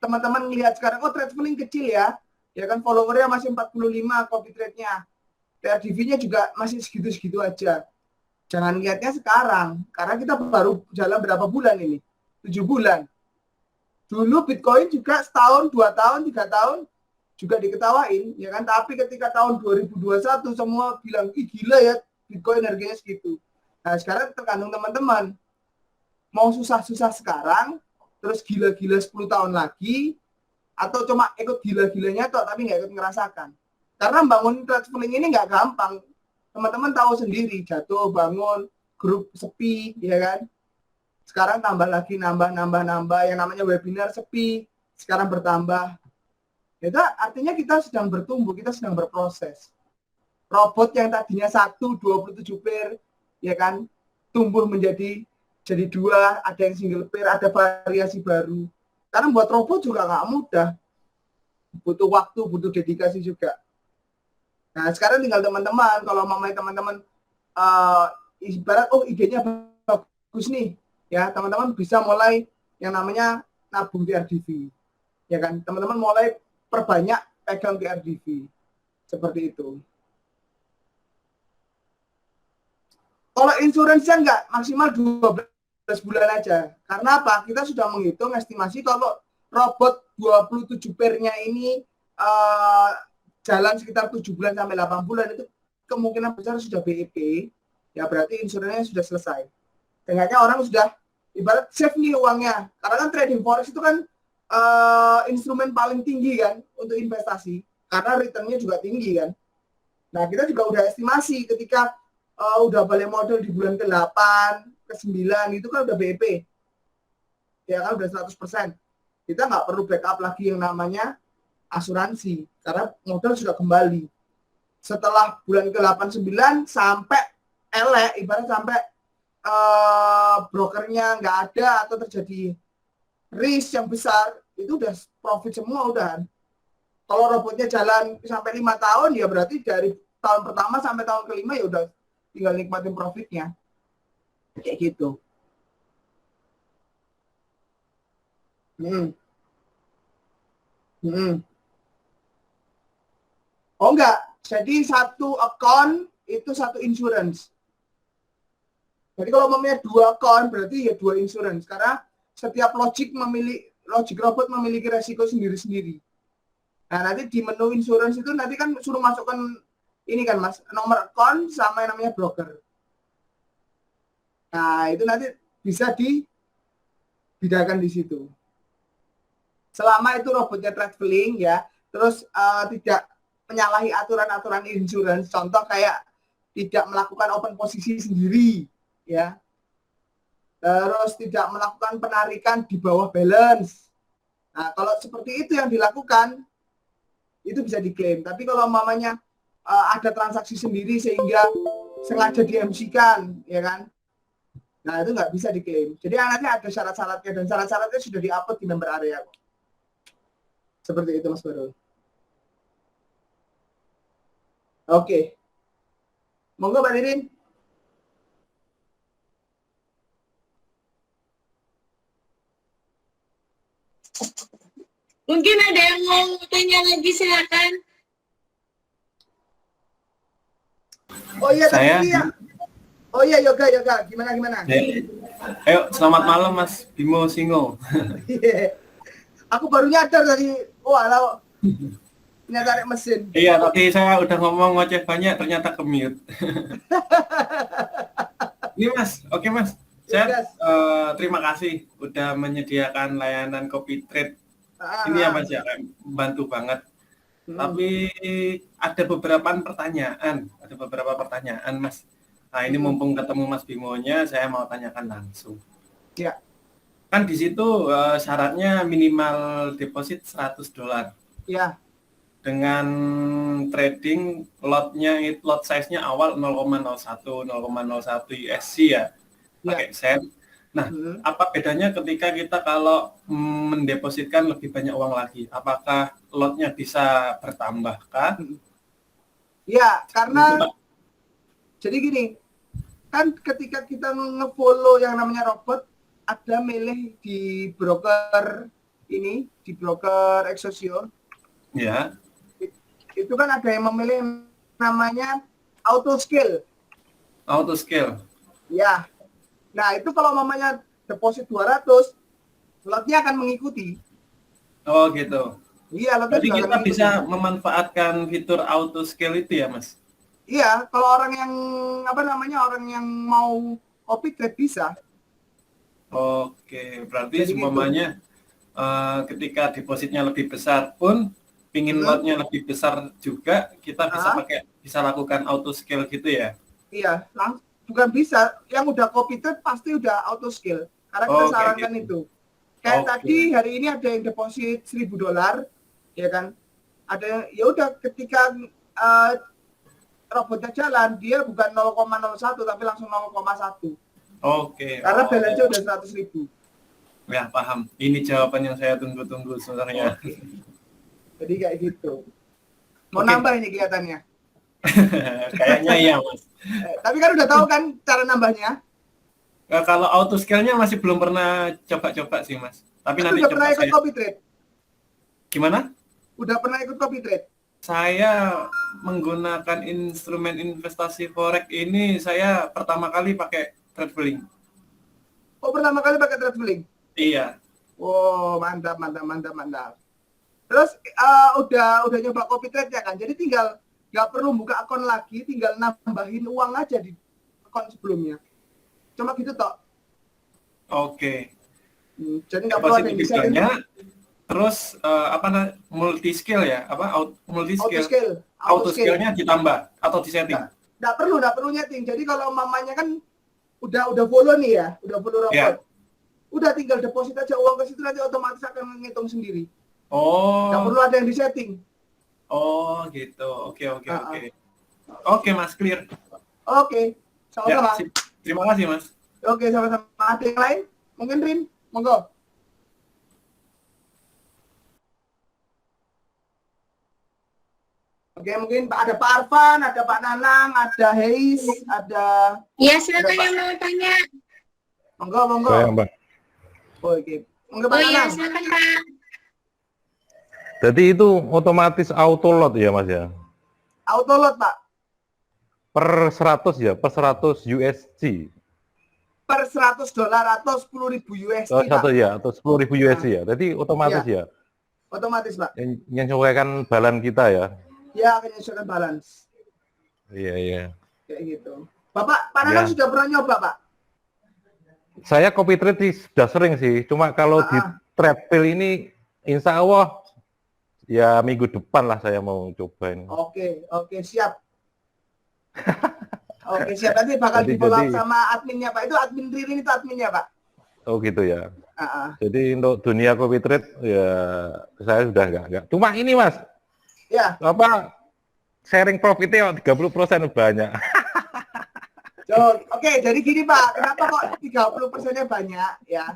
teman-teman melihat sekarang, oh traveling kecil ya. Ya kan followernya masih 45 copy trade-nya. TRDV-nya juga masih segitu-segitu aja. Jangan lihatnya sekarang, karena kita baru jalan berapa bulan ini? 7 bulan. Dulu Bitcoin juga setahun, 2 tahun, 3 tahun juga diketawain, ya kan? Tapi ketika tahun 2021 semua bilang, ih gila ya Bitcoin harganya segitu. Nah sekarang tergantung teman-teman. Mau susah-susah sekarang, terus gila-gila 10 tahun lagi, atau cuma ikut gila-gilanya toh, tapi nggak ikut ngerasakan. Karena bangun traveling ini nggak gampang. Teman-teman tahu sendiri, jatuh, bangun, grup sepi, ya kan? Sekarang tambah lagi, nambah. Yang namanya webinar sepi, sekarang bertambah. Itu artinya kita sedang bertumbuh, kita sedang berproses. Robot yang tadinya 27 pair, ya kan, tumbuh menjadi jadi 2, ada yang single pair, ada variasi baru. Karena buat robot juga nggak mudah. Butuh waktu, butuh dedikasi juga. Nah, sekarang tinggal teman-teman, kalau mamanya teman-teman ibarat, oh idenya bagus nih, ya teman-teman bisa mulai yang namanya nabung TRDV. Ya kan, teman-teman mulai perbanyak pegang TRDV. Seperti itu. Kalau insuransinya enggak, maksimal 12 bulan aja. Karena apa? Kita sudah menghitung estimasi kalau robot 27 pair-nya ini jalan sekitar 7 bulan sampai 8 bulan itu kemungkinan besar sudah BEP, ya berarti insuransinya sudah selesai. Sehingga orang sudah ibarat save nih uangnya. Karena kan trading forex itu kan instrumen paling tinggi kan untuk investasi. Karena returnnya juga tinggi kan. Nah kita juga udah estimasi ketika udah balik modal di bulan ke-8, ke-9 itu kan udah BEP. Ya kan udah 100%. Kita nggak perlu backup lagi yang namanya asuransi karena modal sudah kembali. Setelah bulan ke-8 9 sampai ibarat sampai brokernya nggak ada atau terjadi risk yang besar, itu udah profit semua udah. Kalau robotnya jalan sampai 5 tahun ya berarti dari tahun pertama sampai tahun ke-5 ya udah tinggal nikmatin profitnya. Kayak gitu. Oh enggak, jadi satu account itu satu insurance. Jadi kalau mempunyai 2 account berarti ya 2 insurance karena setiap logic robot memiliki resiko sendiri-sendiri. Nah nanti di menu insurance itu nanti kan suruh masukkan ini kan Mas, nomor account sama yang namanya broker. Nah itu nanti bisa dibedakan di situ. Selama itu robotnya traveling ya, terus tidak menyalahi aturan-aturan insurance, contoh kayak tidak melakukan open posisi sendiri, ya, terus tidak melakukan penarikan di bawah balance. Nah, kalau seperti itu yang dilakukan, itu bisa diklaim. Tapi kalau mamanya ada transaksi sendiri sehingga sengaja di-MC-kan, ya kan, Nah, itu nggak bisa diklaim. Jadi nanti ada syarat-syaratnya, dan syarat-syaratnya sudah di-upload di member area. Seperti itu, Mas Barul. Oke. Monggo, Mbak Ririn. Mungkin ada yang mau tanya lagi, silakan. Oh iya, Saya- tadi ya. Oh iya, Yoga. Gimana? Ayo, selamat malam Mas Bimo Singo. Aku baru nyadar tadi. Alah. Ternyata ada mesin. Iya, tadi saya udah ngomong ngoceh banyak, ternyata ke-mute. Ini Mas, oke Mas. Saya Yes. terima kasih udah menyediakan layanan copy trade. Ah, Ini ya Mas ya, bantu banget. Tapi ada beberapa pertanyaan Mas. Nah, ini mumpung ketemu Mas Bimonya, saya mau tanyakan langsung. Ya. Kan di situ syaratnya minimal deposit $100. Ya. Dengan trading lot size-nya awal 0,01 USC ya. Pakai sen. Nah, apa bedanya ketika kita kalau mendepositkan lebih banyak uang lagi? Apakah lotnya bisa bertambahkah? Ya, karena jadi gini, kan ketika kita nge-follow yang namanya robot, ada milih di broker ini, di broker Excelsior. Ya. Itu kan ada yang memilih namanya auto scale. Auto scale. Ya. Nah, itu kalau mamanya deposit 200, lotnya akan mengikuti. Oh, gitu. Iya, lotnya Jadi juga kita akan bisa mengikuti. memanfaatkan fitur auto scale itu ya, Mas? Iya, kalau orang yang orang yang mau copy trade bisa. Oke, berarti Jadi semuanya ketika depositnya lebih besar pun pingin lotnya lebih besar juga, kita bisa lakukan auto scale gitu ya? Iya, bukan bisa. Yang udah copy trade pasti udah auto scale. Karena kita sarankan gitu. itu. Kayak tadi hari ini ada yang deposit $1.000, ya kan? Ada ya udah ketika robotnya jalan, dia bukan 0,01 tapi langsung 0,1. Oke. Karena balance-nya udah 100.000. Ya, paham. Ini jawaban yang saya tunggu-tunggu sebenarnya. Jadi kayak gitu. Mau nambah ini kelihatannya. Kayaknya iya, Mas. Tapi kan udah tahu kan cara nambahnya? Kalau auto scale-nya masih belum pernah coba-coba sih, Mas. Tapi nanti udah coba pernah ikut saya. copy trade? Gimana? Udah pernah ikut copy trade? Saya menggunakan instrumen investasi forex ini saya pertama kali pakai traveling. Oh, pertama kali pakai traveling? Iya. Oh, mantap. Terus udah nyoba copy trade ya kan? Jadi tinggal nggak perlu buka akun lagi, tinggal nambahin uang aja di akun sebelumnya. Cuma gitu toh. Oke. Jadi nggak perlu ada yang disetting. Terus multi skill ya? Multi skill. Auto Auto-skill-nya ditambah atau disetting? Nggak perlu nyeting. Jadi kalau mamanya kan udah follow nih ya, udah follow robot. Yeah. Udah tinggal deposit aja uang ke situ, nanti otomatis akan menghitung sendiri. Oh. Nggak perlu ada yang disetting. Oh gitu. Oke. Oke, Mas, clear. Oke. Sama-sama. Ya, terima kasih, Mas. Oke, sama-sama. Ada yang lain? Mungkin Rin? Monggo. Oke, mungkin ada Pak Arfan, ada Pak Nanang, ada Heis, ada... Ya, silakan yang mau tanya. Monggo. Saya, Mbak. Oke. Monggo Pak Oh iya, Nanang. silakan Pak. Jadi itu otomatis auto lot ya, Mas ya? Auto lot, Pak. Per 100 ya, per 100 USD. Per $100 atau 10.000 USD, Oh, Pak. atau 10.000 USD ya. Jadi otomatis ya. Otomatis, Pak. Menyesuaikan balan kita ya. Ya, menyesuaikan balance. Iya. Kayak gitu. Bapak, Pak Nanang sudah pernah nyoba, Pak? Saya copy trade sudah sering sih. Cuma kalau di Tradepil ini, insya Allah ya minggu depan lah saya mau cobain. Oke, siap. Oke, siap. Nanti bakal di-follow up sama adminnya, Pak. Itu admin Ririn itu adminnya, Pak. Oh gitu ya. Jadi untuk dunia copy trade ya saya sudah enggak. Cuma ini Mas. Ya. Sharing profitnya 30% banyak. Oke, jadi gini Pak, kenapa kok 30%-nya banyak ya?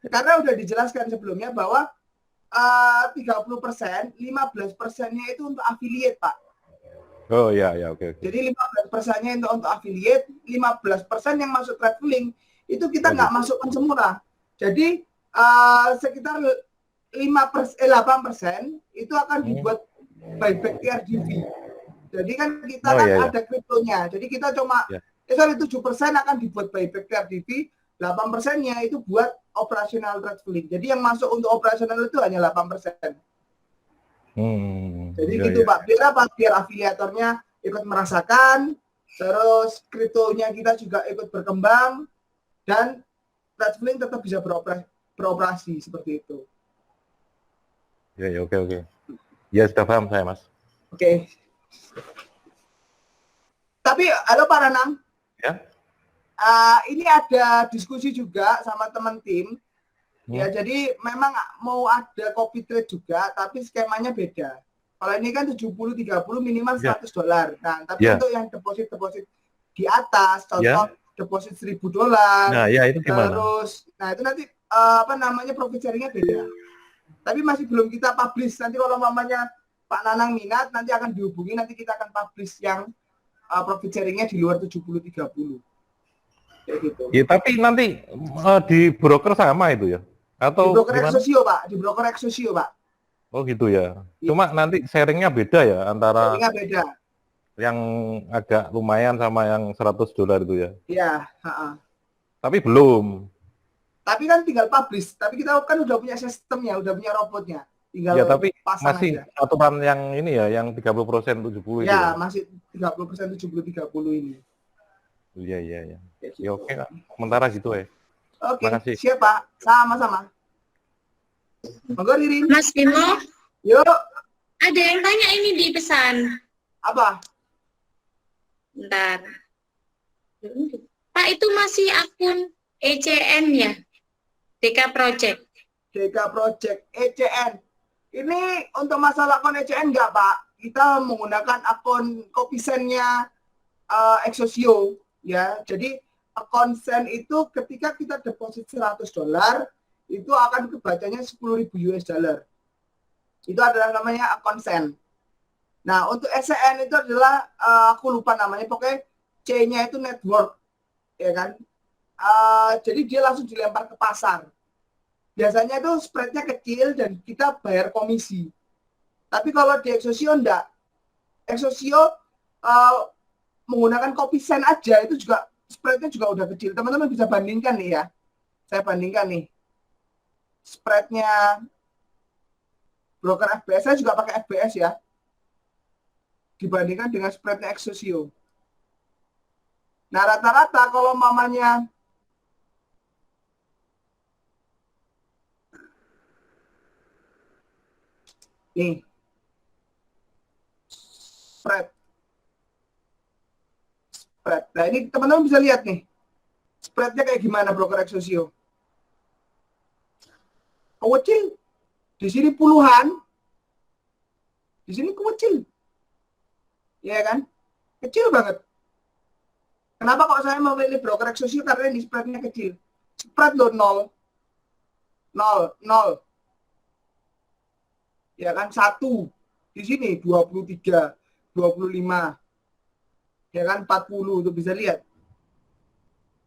Karena udah dijelaskan sebelumnya bahwa 30%, 15%-nya itu untuk affiliate Pak. Oh ya, ya, oke. Jadi 15%-nya itu untuk affiliate, 15% yang masuk traveling itu kita nggak masukkan semua. Jadi sekitar 8% itu akan dibuat buyback TRDV. Jadi kan kita ada kriptonya. Jadi kita cuma 7% akan dibuat buyback TRDV, 8%-nya itu buat operasional traveling. Jadi yang masuk untuk operasional itu hanya 8%. Jadi gitu Pak. Biar apa? Biar afiliatornya ikut merasakan, terus kriptonya kita juga ikut berkembang, dan traveling tetap bisa beroperasi seperti itu. Ya, oke. Ya, sudah paham saya, Mas. Oke. Tapi, halo Pak Ranang. Ya. Ini ada diskusi juga sama teman tim. Ya, jadi memang mau ada copy trade juga, tapi skemanya beda. Kalau ini kan 70-30 minimal $100. Nah, tapi untuk yang deposit di atas, contoh deposit $1.000. Nah, ya itu gimana? Terus, nah itu nanti profit sharingnya beda. Tapi masih belum kita publish. Nanti kalau mamanya Pak Nanang minat, nanti akan dihubungi, nanti kita akan publish yang profit sharingnya di luar 70-30. Kayak gitu. Ya, tapi nanti di broker sama itu ya? Atau di broker Exosio Pak, di broker Exosio Pak. Oh gitu ya. Cuma nanti sharingnya beda ya antara sharingnya beda. Yang agak lumayan sama yang $100 itu ya? Iya. Tapi belum. Tapi kan tinggal publish. Tapi kita kan udah punya sistemnya, udah punya robotnya. Tinggal ya, tapi pasang masih aja. aturan yang ini ya, yang 30% 70 itu. Ya, masih 30% 70-30 ini. Iya. Ya oke Kak. Sementara gitu ya. Oke, makasih. Siap Pak. Sama-sama. Monggo Ririn. Mas Bimo. Yuk. Ada yang tanya ini di pesan. Apa? Bentar. Pak, itu masih akun ECN ya? DK Project. DK Project, ECN. Ini untuk masalah akun ECN enggak Pak? Kita menggunakan akun Kopisen-nya Exosio. Ya, jadi akun Sen itu ketika kita deposit $100, itu akan kebacanya $10.000. Itu adalah namanya akun Sen. Nah, untuk ECN itu adalah, aku lupa namanya, pokoknya C-nya itu network, ya kan? Jadi dia langsung dilempar ke pasar. Biasanya itu spreadnya kecil dan kita bayar komisi. Tapi kalau di Exosio enggak. Exosio menggunakan Kopisen aja, itu juga spreadnya juga udah kecil. Teman-teman bisa bandingkan nih ya. Saya bandingkan nih. Spreadnya broker FBS, saya juga pakai FBS ya. Dibandingkan dengan spreadnya Exosio. Nah, rata-rata kalau mamanya nih spread. Nah, ini teman-teman bisa lihat nih. Spreadnya kayak gimana broker Exosio. Kecil. Di sini puluhan. Di sini kecil. Ya kan? Kecil banget. Kenapa kok saya memilih broker Exosio? Karena ini spreadnya kecil. Spread loh 0. Ya kan? 1. Di sini 23, 25. Ya kan? 40 itu bisa lihat.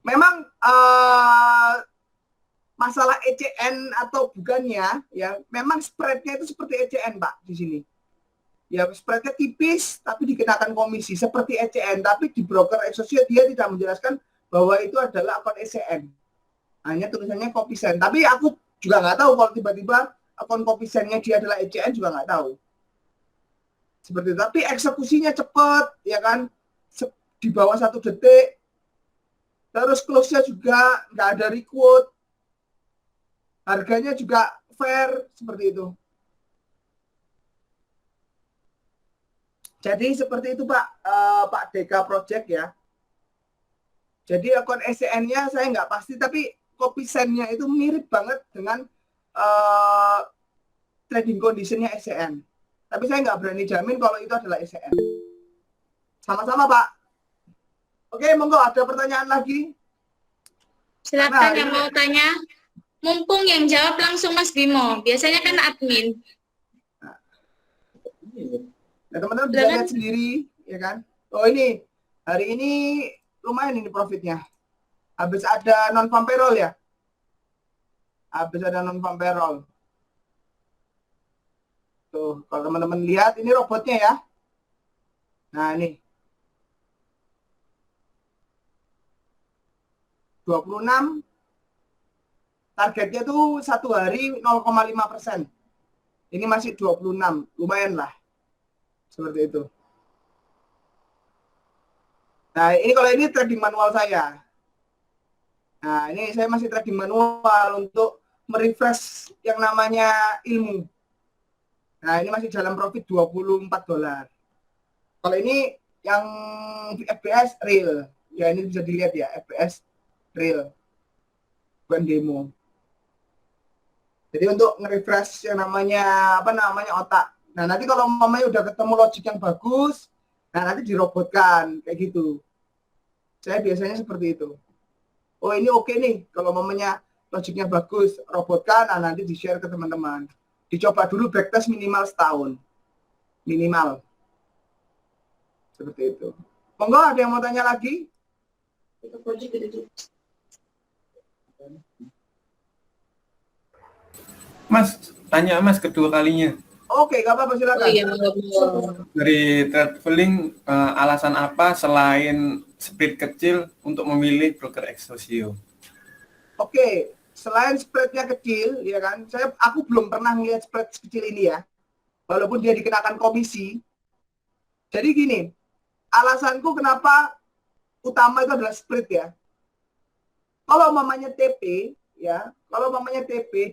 Memang masalah ECN atau bukannya, ya memang spreadnya itu seperti ECN Pak di sini. Ya spreadnya tipis tapi dikenakan komisi seperti ECN, tapi di broker Exosio dia tidak menjelaskan bahwa itu adalah akun ECN. Hanya tulisannya Kopisen. Tapi aku juga nggak tahu kalau tiba-tiba akun Kopisennya dia adalah ECN, juga nggak tahu. Seperti itu. Tapi eksekusinya cepat, ya kan? Di bawah 1 detik. Terus close-nya juga nggak ada requote. Harganya juga fair, seperti itu. Jadi seperti itu Pak, Pak DK Project ya. Jadi akun ECN-nya saya nggak pasti, tapi Kopisen-nya itu mirip banget dengan trading condition-nya ECN. Tapi saya nggak berani jamin kalau itu adalah ECN. Sama-sama Pak. Oke, monggo ada pertanyaan lagi? Silakan Nah, yang ini- mau tanya. Mumpung yang jawab langsung Mas Bimo. Biasanya kan admin. Nah, teman-teman bisa Silakan. lihat sendiri, ya kan? Oh ini, hari ini lumayan ini profitnya. Habis ada non-farm payroll ya? Habis ada non-farm payroll. Tuh, kalau teman-teman lihat, ini robotnya ya. Nah, ini. 26, targetnya tuh satu hari 0,5%. Ini masih 26, lumayan lah. Seperti itu. Nah, ini kalau ini trading manual saya. Nah, ini saya masih trading manual untuk merefresh yang namanya ilmu. Nah, ini masih dalam profit $24. Kalau ini yang FPS real. Ya, ini bisa dilihat ya, FPS real. Bukan demo. Jadi untuk nge-refresh yang namanya otak. Nah, nanti kalau mamanya udah ketemu logic yang bagus, nah nanti dirobotkan kayak gitu. Saya biasanya seperti itu. Oh, ini oke nih. Kalau mamanya logiknya bagus, robotkan, nah nanti di-share ke teman-teman. Dicoba dulu backtest minimal setahun. Minimal. Seperti itu. Monggo, ada yang mau tanya lagi? Mas, tanya Mas kedua kalinya. Oke, gak apa-apa, silakan. Oh iya, monggo. Dari traveling, alasan apa selain spread kecil untuk memilih broker Exosio? Oke, selain spreadnya kecil, ya kan, aku belum pernah melihat spread kecil ini ya, walaupun dia dikenakan komisi. Jadi gini, alasanku kenapa utama itu adalah spread ya. Kalau mamanya TP, ya,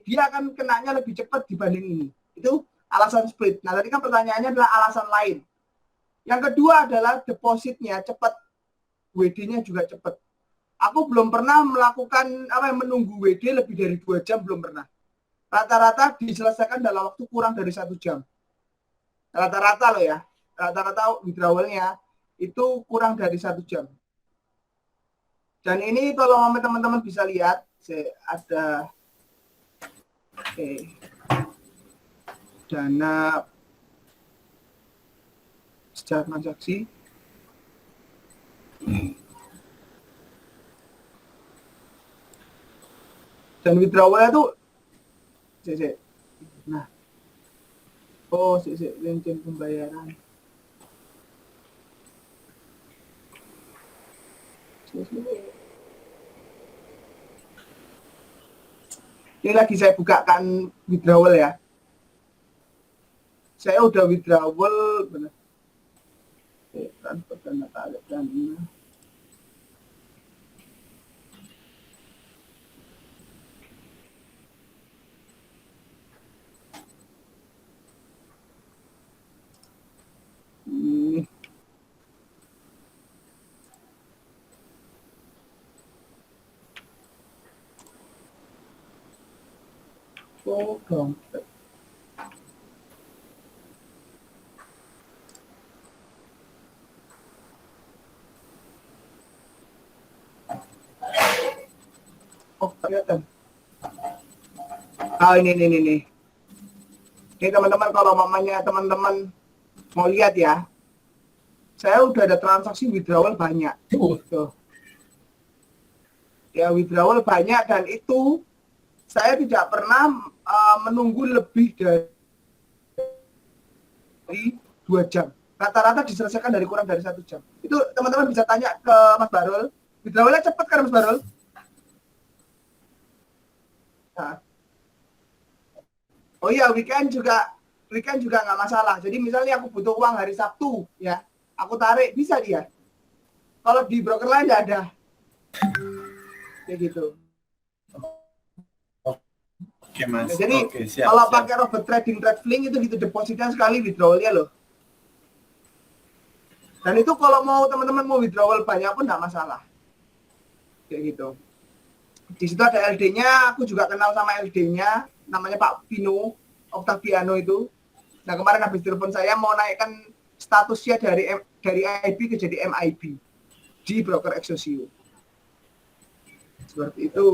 dia akan kenanya lebih cepat dibanding ini. Itu alasan spread. Nah, tadi kan pertanyaannya adalah alasan lain. Yang kedua adalah depositnya cepat, WD-nya juga cepat. Aku belum pernah melakukan menunggu WD lebih dari 2 jam, belum pernah. Rata-rata diselesaikan dalam waktu kurang dari 1 jam. Rata-rata loh ya. Rata-rata withdrawalnya itu kurang dari 1 jam. Dan ini kalau teman-teman bisa lihat, ada dana secara transaksi. Dan withdrawalnya tuh nah, lincin pembayaran. Ini lagi saya bukakan withdrawal ya. Saya udah withdrawal benar. Transfer dana tarik dana. Oh, dompet. Oh, kelihatan. Ah, ini. Ini teman-teman, kalau mamanya teman-teman mau lihat ya, saya udah ada transaksi withdrawal banyak. Tuh. Ya, withdrawal banyak, dan itu saya tidak pernah menunggu lebih dari 2 jam. Rata-rata diselesaikan kurang dari 1 jam. Itu teman-teman bisa tanya ke Mas Barul. Withdrawalnya cepat kan Mas Barul? Nah. Oh iya, weekend juga nggak masalah. Jadi misalnya aku butuh uang hari Sabtu, ya, aku tarik, bisa dia. Kalau di broker lain nggak ada. Kayak gitu. Oke, Mas. Jadi Oke, siap, kalau siap. pakai Robert Trading Traveling itu gitu, depositnya sekali, withdrawalnya loh. Dan itu kalau mau teman-teman mau withdrawal banyak pun nggak masalah. Kayak gitu. Di situ ada LD-nya, aku juga kenal sama LD-nya, namanya Pak Pino, Octaviano itu. Nah, kemarin habis telepon saya mau naikkan statusnya dari IB ke jadi MIB. di broker Exosio. Seperti itu.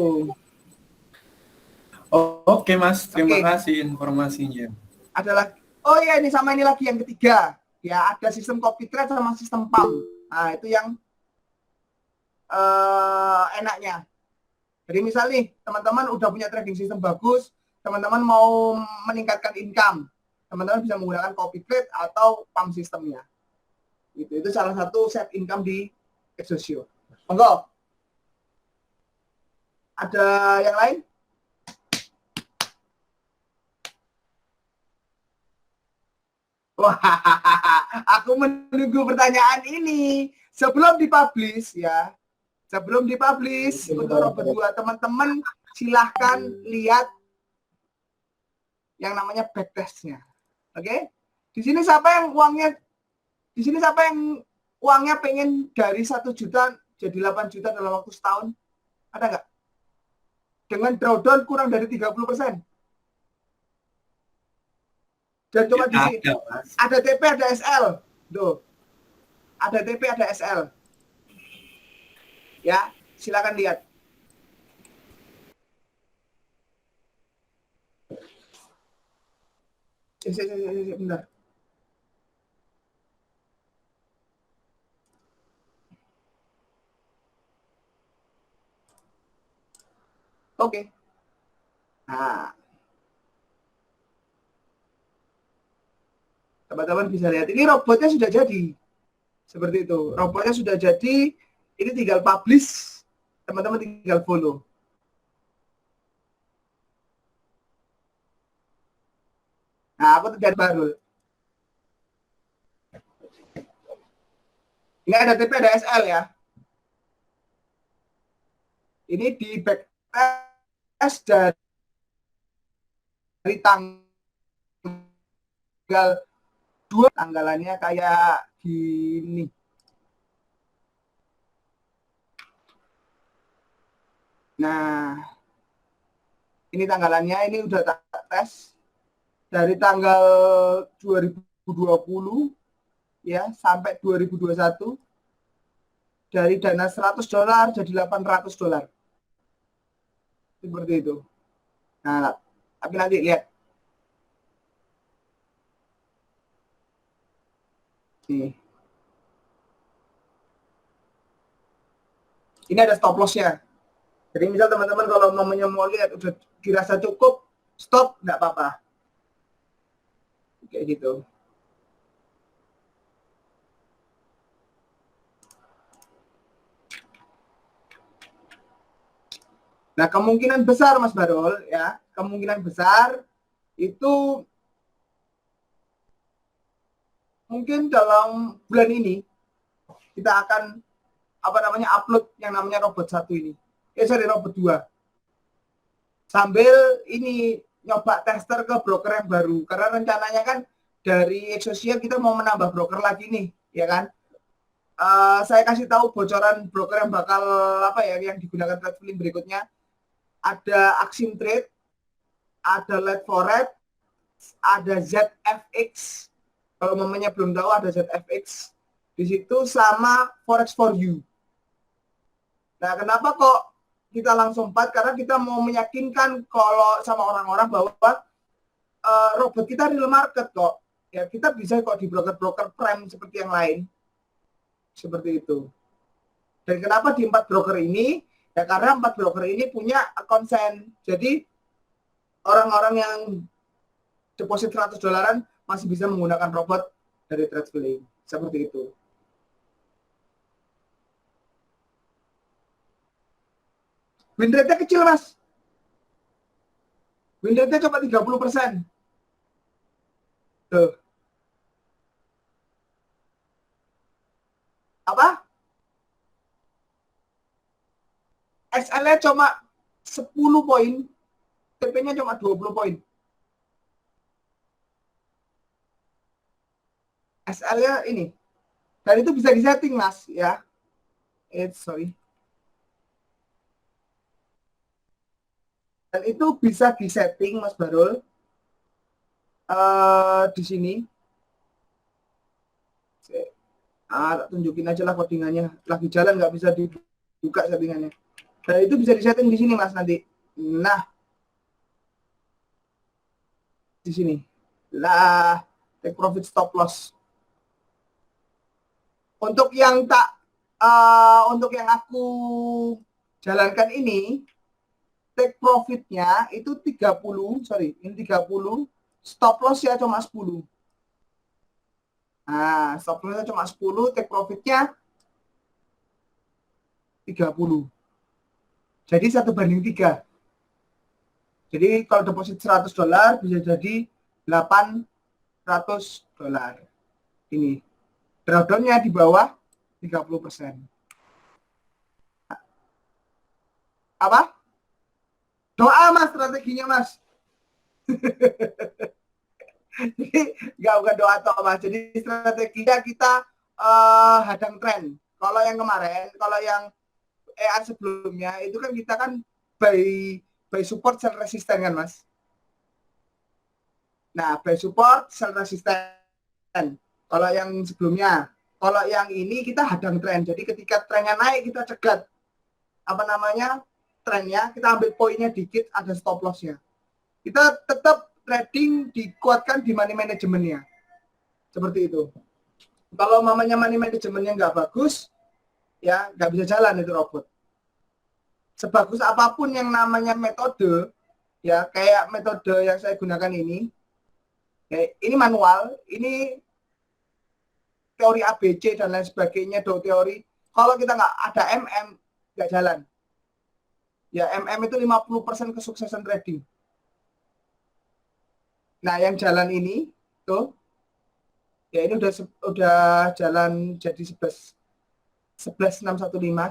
Oke Mas, terima kasih informasinya. Adalah, oh ya ini sama ini lagi yang ketiga. Ya ada sistem copy trade sama sistem pump. Nah itu yang enaknya. Jadi misal nih teman-teman udah punya trading system bagus, teman-teman mau meningkatkan income, teman-teman bisa menggunakan copy trade atau pump sistemnya. Itu salah satu set income di Exosio. Monggo. Ada yang lain? Wah, aku menunggu pertanyaan ini sebelum dipublish ya. Sebelum dipublish untuk robot 2, teman-teman silahkan lihat yang namanya backtestnya. Oke? Di sini siapa yang uangnya pengen dari 1 juta jadi 8 juta dalam waktu setahun? Ada nggak? Dengan drawdown kurang dari 30%. Dan coba di sini ada TP, ada SL. Tuh. Ada TP, ada SL. Ya, silakan lihat. Bentar. Oke. Nah. Teman-teman bisa lihat. Ini robotnya sudah jadi. Seperti itu. Robotnya sudah jadi. Ini tinggal publish. Teman-teman tinggal follow. Nah, aku tidak baru. Ini ada TP, ada SL ya. Ini di backtest dari tanggal 2, tanggalannya kayak gini. Nah, ini tanggalannya, ini udah tes dari tanggal 2020 ya sampai 2021, dari dana $100 jadi $800. Seperti itu. Nah, tapi nanti lihat. Nih. Ini ada stop loss-nya. Jadi misal teman-teman kalau mau lihat udah dirasa cukup, stop, nggak apa-apa. Kayak gitu. Nah, kemungkinan besar Mas Barol ya, kemungkinan besar itu mungkin dalam bulan ini kita akan upload yang namanya robot 1 ini. Robot 2. Sambil ini nyoba tester ke broker yang baru, karena rencananya kan dari Exosio kita mau menambah broker lagi nih, ya kan? Saya kasih tahu bocoran broker yang bakal yang digunakan trade filling berikutnya. Ada Axim Trade, ada Let Forex, ada ZFX. Kalau mamanya belum tahu ada ZFX di situ, sama Forex for You. Nah, kenapa kok kita langsung 4? Karena kita mau meyakinkan kalau sama orang-orang bahwa robot kita real market kok. Ya, kita bisa kok di broker-broker prime seperti yang lain. Seperti itu. Dan kenapa di 4 broker ini? Ya karena 4 broker ini punya konsen. Jadi orang-orang yang deposit $100 masih bisa menggunakan robot dari trade filling. Seperti itu. Win rate-nya kecil, Mas. Win rate-nya cuma 30%. Tuh. Apa? XL-nya cuma 10 poin, TP-nya cuma 20 poin. SL-nya ini. Dan itu bisa disetting, Mas, ya. Sorry. Dan itu bisa disetting, Mas Barul. Di sini. Tak tunjukin aja lah codingannya. Lagi jalan nggak bisa dibuka settingannya. Dan itu bisa disetting di sini Mas nanti. Nah, di sini. Lah, take profit stop loss. Untuk yang untuk yang aku jalankan ini, take profitnya itu 30, sorry, ini 30, stop loss ya cuma 10. Nah, stop lossnya cuma 10, take profitnya 30. Jadi 1/3. Jadi kalau deposit $100 bisa jadi $800. Ini. Drawdown-nya di bawah 30%. Apa? Doa Mas strateginya Mas. Jadi nggak bukan doa toh Mas. Jadi strateginya kita hadang tren. Kalau yang kemarin, kalau yang EA sebelumnya itu kan kita kan buy support sell resisten kan Mas. Nah, buy support sell resisten. Kalau yang sebelumnya, kalau yang ini kita hadang tren. Jadi ketika trennya naik kita cegat trennya, kita ambil poinnya dikit, ada stop loss-nya. Kita tetap trading dikuatkan di money manajemennya. Seperti itu. Kalau mamanya money manajemennya nggak bagus, ya nggak bisa jalan itu robot. Sebagus apapun yang namanya metode, ya kayak metode yang saya gunakan ini, ya, ini manual, ini teori ABC dan lain sebagainya, teori. Kalau kita nggak ada MM, nggak jalan. Ya MM itu 50% kesuksesan trading. Nah yang jalan ini, tuh, ya ini udah jalan jadi 11.615,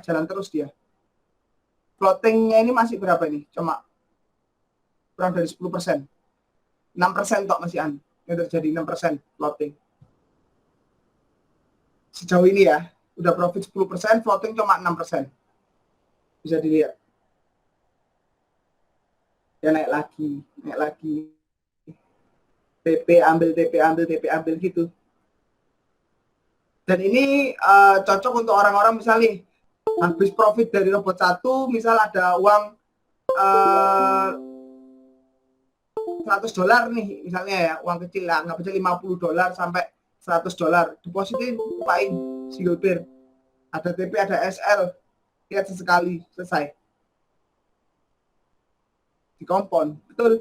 jalan terus dia. Floatingnya ini masih berapa ini? Cuma kurang dari 10%. 6% tok masih yang terjadi 6% floating. Sejauh ini ya, udah profit 10%, floating cuma 6%. Bisa dilihat. Ya naik lagi. TP ambil gitu. Dan ini cocok untuk orang-orang misalnya habis profit dari robot 1, misal ada uang $100 nih misalnya ya, uang kecil lah, nggak bisa $50 sampai $100, depositin, lupain single pair, ada TP, ada SL, lihat sesekali, selesai, di kompon, betul.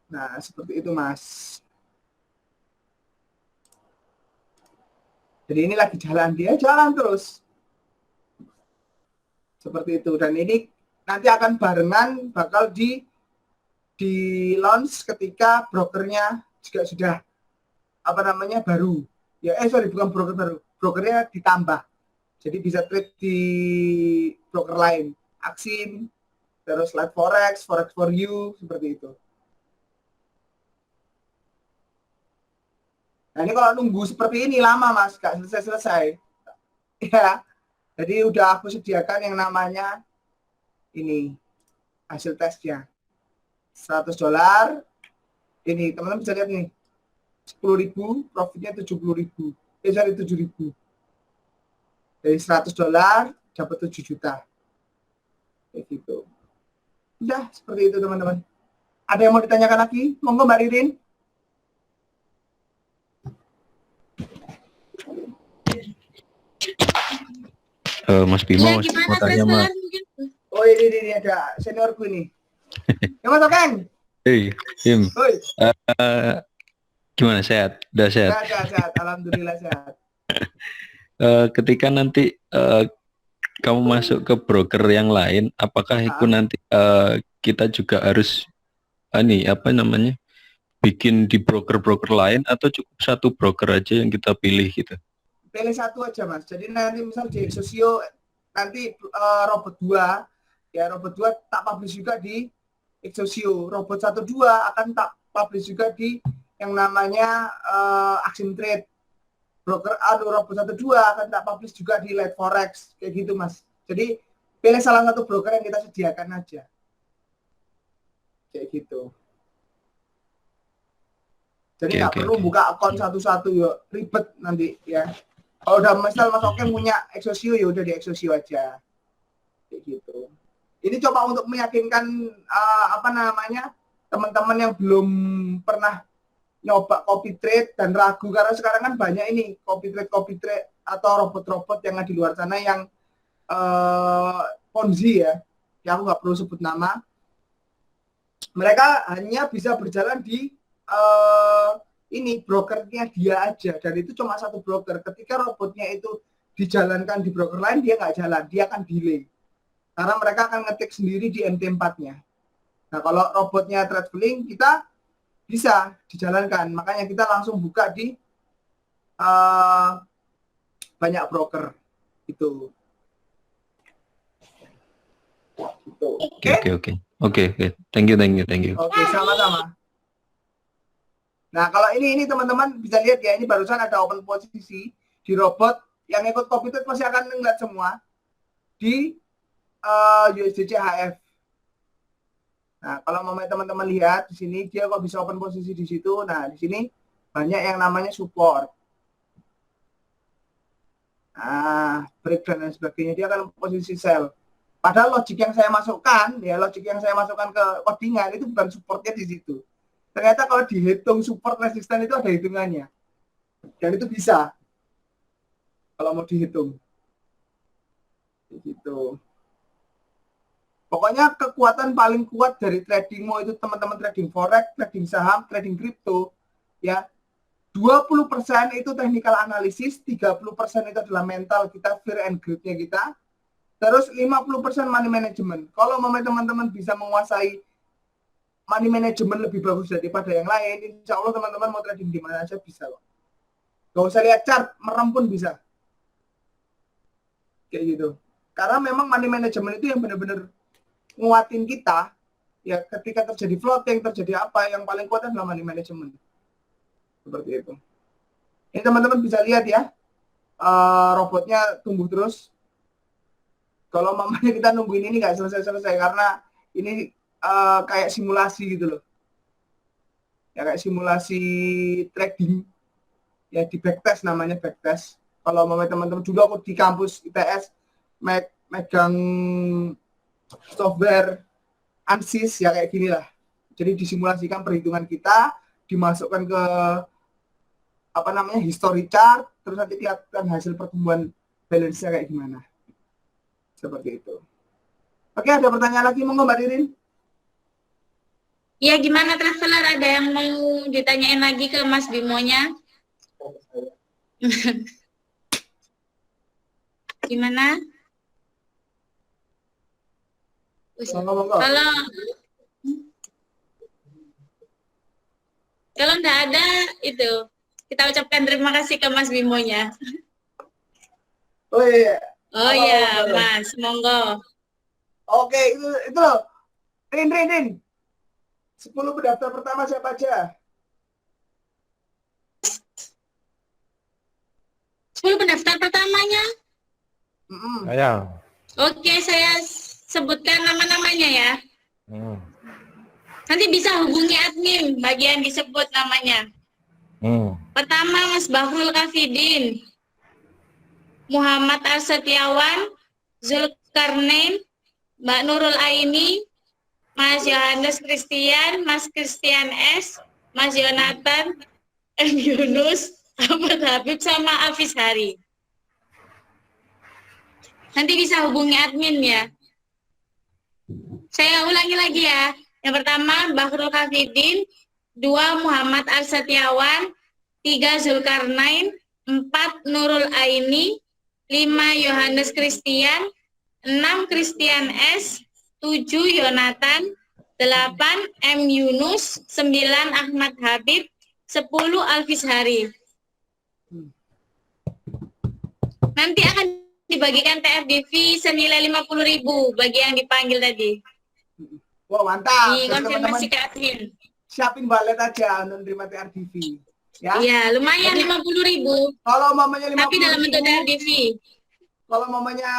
Nah seperti itu Mas. Jadi ini lagi jalan, dia jalan terus seperti itu. Dan ini nanti akan barengan bakal di launch ketika brokernya juga sudah baru ya, bukan broker baru, brokernya ditambah, jadi bisa trade di broker lain, Axim, terus Live Forex for You, seperti itu. Nah ini kalau nunggu seperti ini lama Mas, gak selesai ya. Jadi udah aku sediakan yang namanya ini hasil tesnya $100. Ini teman-teman bisa lihat nih, 10.000, profitnya 70.000, 7.000. Dari $100 dapat 7 juta. Kayak gitu. Udah seperti itu teman-teman. Ada yang mau ditanyakan lagi? Monggo Mbak Ririn. Mas Bimo, Ya, gimana tanya Mas. Oh ini ada seniorku ini. Ya Mas Okeng. Hei, Him. Gimana, sehat? Udah sehat? Sehat. Alhamdulillah sehat. Ketika nanti kamu masuk ke broker yang lain, apakah itu nanti kita juga harus bikin di broker-broker lain, atau cukup satu broker aja yang kita pilih gitu? Pilih satu aja Mas. Jadi nanti misal di Exosio nanti robot 2 ya, robot 2 tak publish juga di Exosio. Robot 1, 2 akan tak publish juga di yang namanya Axim Trade. Broker robot 1, 2 akan tak publish juga di Live Forex, kayak gitu Mas. Jadi pilih salah satu broker yang kita sediakan aja. Kayak gitu. Jadi Oke, nggak oke, perlu oke. buka akun satu-satu, ya ribet nanti ya. Kalau udah misal Mas Okem punya Exosio, ya udah di Exosio aja. Kayak gitu. Ini coba untuk meyakinkan teman-teman yang belum pernah nyoba copy trade dan ragu, karena sekarang kan banyak ini copy trade atau robot-robot yang ada di luar sana yang Ponzi ya aku nggak perlu sebut nama. Mereka hanya bisa berjalan di ini brokernya dia aja, dan itu cuma satu broker. Ketika robotnya itu dijalankan di broker lain, dia nggak jalan, dia akan delay karena mereka akan ngetik sendiri di MT4-nya. Nah, kalau robotnya Tradefelling kita bisa dijalankan, makanya kita langsung buka di banyak broker itu. Oke. Thank you. Oke, sama-sama. Nah, kalau ini teman-teman bisa lihat ya, ini barusan ada open posisi di robot. Yang ikut copy trade pasti akan ngeliat semua di USDC HF. Nah, kalau mau teman-teman lihat di sini, dia kok bisa open posisi di situ. Nah, di sini banyak yang namanya support. Nah, breakdown dan sebagainya, dia akan posisi sell. Padahal logik yang saya masukkan ke codingan itu bukan supportnya di situ. Ternyata kalau dihitung support resisten itu ada hitungannya. Dan itu bisa. Kalau mau dihitung. Gitu. Pokoknya kekuatan paling kuat dari trading mau itu teman-teman trading forex, trading saham, trading kripto, ya 20% itu technical analysis, 30% itu adalah mental kita, fear and greed-nya kita, terus 50% money management. Kalau teman-teman bisa menguasai money management lebih bagus daripada yang lain, insya Allah teman-teman mau trading di mana aja bisa loh. Gak usah lihat chart, merem pun bisa. Kayak gitu. Karena memang money management itu yang benar-benar nguatin kita, ya ketika terjadi floating, terjadi apa, yang paling kuat adalah money management. Seperti itu. Ini teman-teman bisa lihat ya, robotnya tumbuh terus. Kalau mamanya kita nungguin ini nggak selesai-selesai, karena ini kayak simulasi gitu loh. Ya kayak simulasi trading, ya di backtest namanya backtest. Kalau mamanya teman-teman, dulu aku di kampus ITS megang software ANSYS ya kayak gini lah. Jadi disimulasikan perhitungan kita, dimasukkan ke history chart, terus nanti kelihatan hasil pertumbuhan balance-nya kayak gimana. Seperti itu. Oke, ada pertanyaan lagi monggo Mbak Ririn? Ya, gimana traveler, ada yang mau ditanyain lagi ke Mas Bimonya? Gimana? Kalau nggak ada itu, kita ucapkan terima kasih ke Mas Bimonya. Oh iya. Oh iya, Mas, monggo. Oke, itu loh. Rin. 10 pendaftar pertama siapa aja? 10 pendaftar pertamanya? Saya. Oke, saya sebutkan nama-namanya ya. Nanti bisa hubungi admin bagian disebut namanya. Pertama Mas Bahrul Kafidin, Muhammad Arsetiawan, Zulkarnain, Mbak Nurul Aini, Mas Yohanes Christian, Mas Christian S, Mas Yonatan, M. Yunus, Ahmad Habib, sama Afis Hari. Nanti bisa hubungi admin ya. Saya ulangi lagi ya. Yang pertama Bahrul Kafidin, 2 Muhammad Arsetiawan, 3 Zulkarnain, 4 Nurul Aini, 5 Yohanes Christian, 6 Christian S, 7 Yonatan, 8 M. Yunus, 9 Ahmad Habib, 10 Alfis Hari. Nanti akan dibagikan TFDV senilai 50.000 bagi yang dipanggil tadi. Wah, mantap. Dikonfirmasi ke admin. Siapin balet aja untuk menerima TFDV. Ya. Iya, lumayan 50.000. Kalau mamanya 50.000. Tapi dalam bentuk TFDV. Kalau mamanya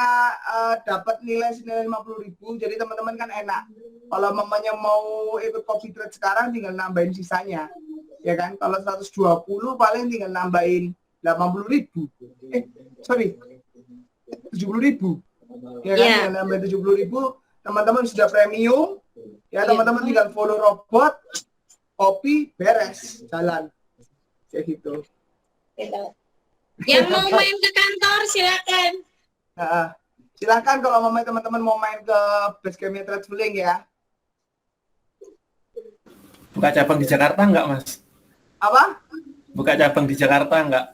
dapat nilai senilai 50.000, jadi teman-teman kan enak. Kalau mamanya mau ikut copy trade sekarang, tinggal nambahin sisanya. Ya kan? Kalau 120 paling tinggal nambahin 80.000. Sorry. 70.000. Ya kan? Iya. Tinggal nambahin 70.000, teman-teman sudah premium. Ya, teman-teman tinggal follow robot, kopi, beres, jalan. Kayak gitu. Yang mau main ke kantor silakan. Nah, silakan kalau mau teman-teman mau main ke Basecampnya Traveling ya. Buka cabang di Jakarta enggak, Mas? Apa? Buka cabang di Jakarta enggak?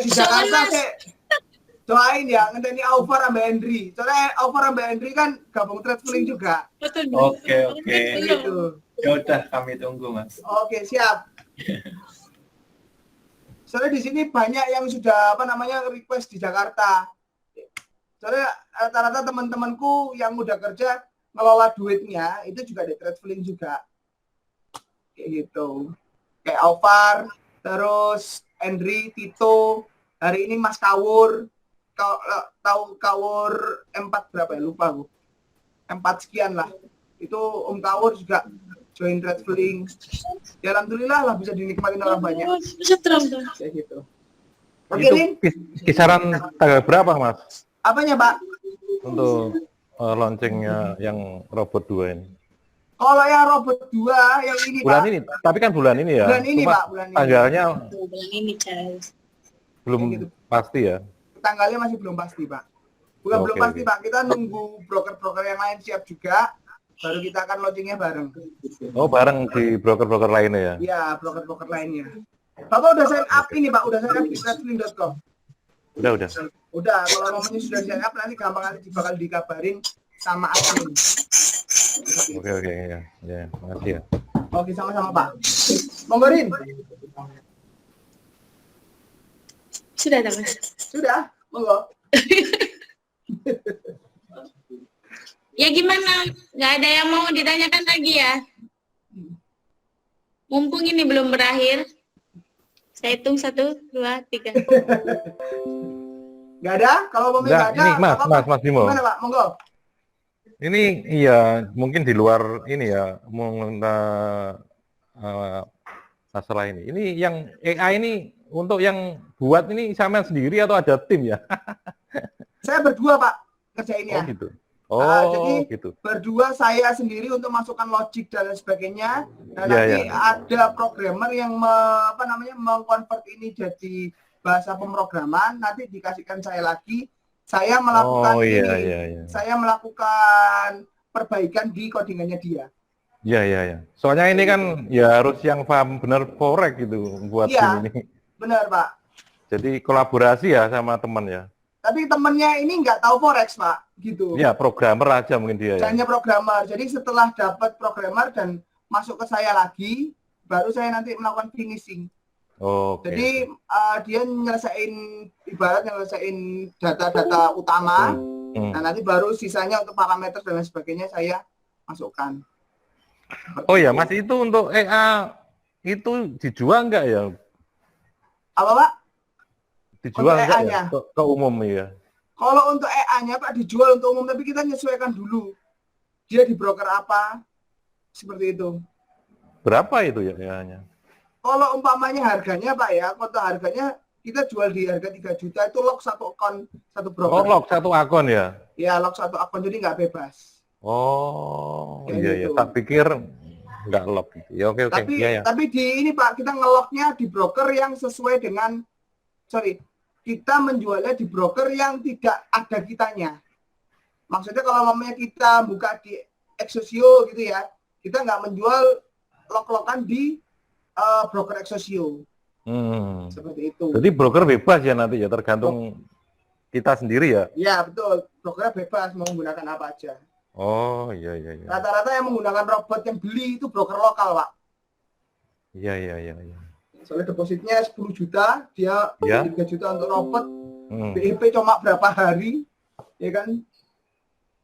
Di Jakarta sih doain ya, ngenteni Aufar sama Henry. Soalnya Aufar sama Henry kan gabung traveling juga. Betul. Oke. Gitu. Ya udah, kami tunggu, Mas. Oke, siap. Soalnya di sini banyak yang sudah request di Jakarta. Soalnya rata-rata teman-temanku yang udah kerja ngelola duitnya itu juga di traveling juga. Kayak gitu. Kayak Aufar, terus Henry, Tito, hari ini Mas Kawur. Tahu Kawur M4 berapa ya? Lupa aku. M4 sekian lah. Itu Om Kawur juga join traveling. Ya alhamdulillah lah bisa dinikmatin orang banyak. Kayak gitu. Oke, Itu Lin. kisaran tanggal berapa, Mas? Apanya, Pak? Untuk launchingnya yang robot 2 ini? Kalau yang robot 2 yang ini, Bulan Pak. ini, tapi kan bulan ini ya. Bulan ini, Cuma Pak, bulan ini. tanggalnya Bulan ini, guys. belum Gitu. pasti ya. Tanggalnya masih belum pasti, Pak. Bukan belum pasti, Pak. Kita nunggu broker-broker yang lain siap juga, baru kita akan launchingnya bareng. Oh, bareng di broker-broker lainnya ya. Iya, broker-broker lainnya. Bapak udah sign up ini, Pak. Udah sign up di traveling.com. Udah. Udah, kalau namanya sudah sign up nanti gampang nanti bakal dikabarin sama admin. Oke, ya. Ya, makasih ya. Oke, sama-sama, Pak. Monggo, Rin. Sudah, Mas. Sudah, monggo. Ya gimana? Nggak ada yang mau ditanyakan lagi ya? Mumpung ini belum berakhir. Saya hitung 1, 2, 3. Nggak ada? Kalau mau nggak ada, Ini Mas Bimo. gimana, Pak? Monggo. Ini iya mungkin di luar ini ya masalah ini. Ini yang AI ini untuk yang buat ini sama sendiri atau ada tim ya? Saya berdua, Pak, kerjainnya. Oh gitu. Oh jadi gitu. berdua saya sendiri untuk masukkan logik dan lain sebagainya. Dan Ya, nanti ya. ada programmer yang mengkonvert ini jadi bahasa pemrograman. Nanti dikasihkan saya lagi. Saya melakukan Iya. Saya melakukan perbaikan di codingannya dia. Iya. Soalnya ini kan ya harus yang paham benar forex gitu buat Iya. tim ini. Benar, Pak. Jadi kolaborasi ya sama teman ya. Tapi temennya ini nggak tahu forex, Pak, gitu. Ya programmer aja mungkin dia ya. Hanya programmer. Jadi setelah dapat programmer dan masuk ke saya lagi, baru saya nanti melakukan finishing. Oke. Jadi dia nyelesain data-data utama. Nah nanti baru sisanya untuk parameter dan lain sebagainya saya masukkan. Oh ya, Mas, itu untuk EA itu dijual enggak ya? Apa, Pak? Dijual Untuk enggak EA-nya? ya? Ke umum ya. Kalau untuk EA-nya, Pak, dijual untuk umum, tapi kita menyesuaikan dulu. Dia di broker apa? Seperti itu. Berapa itu ya EA-nya? Kalau umpamanya harganya, Pak, ya, konto harganya kita jual di harga 3 juta, itu lock satu akun, satu broker. Oh, lock satu akun ya? Ya, lock satu akun, jadi nggak bebas. Oh, Kayak iya. gitu. Tak pikir nggak lock. Ya, oke. Tapi, Iya. tapi di ini, Pak, kita ngelocknya di broker yang sesuai dengan, kita menjualnya di broker yang tidak ada kitanya. Maksudnya kalau namanya kita buka di Exosio gitu ya, kita nggak menjual lock-lockan di broker Exosio. Seperti itu. Jadi broker bebas ya nanti ya, tergantung kita sendiri ya? Ya, betul. Broker bebas mau menggunakan apa aja. Oh, iya. Rata-rata yang menggunakan robot yang beli itu broker lokal, Pak. Iya. Soalnya depositnya 10 juta, dia Ya. 3 juta untuk robot, BIP cuma berapa hari, ya kan?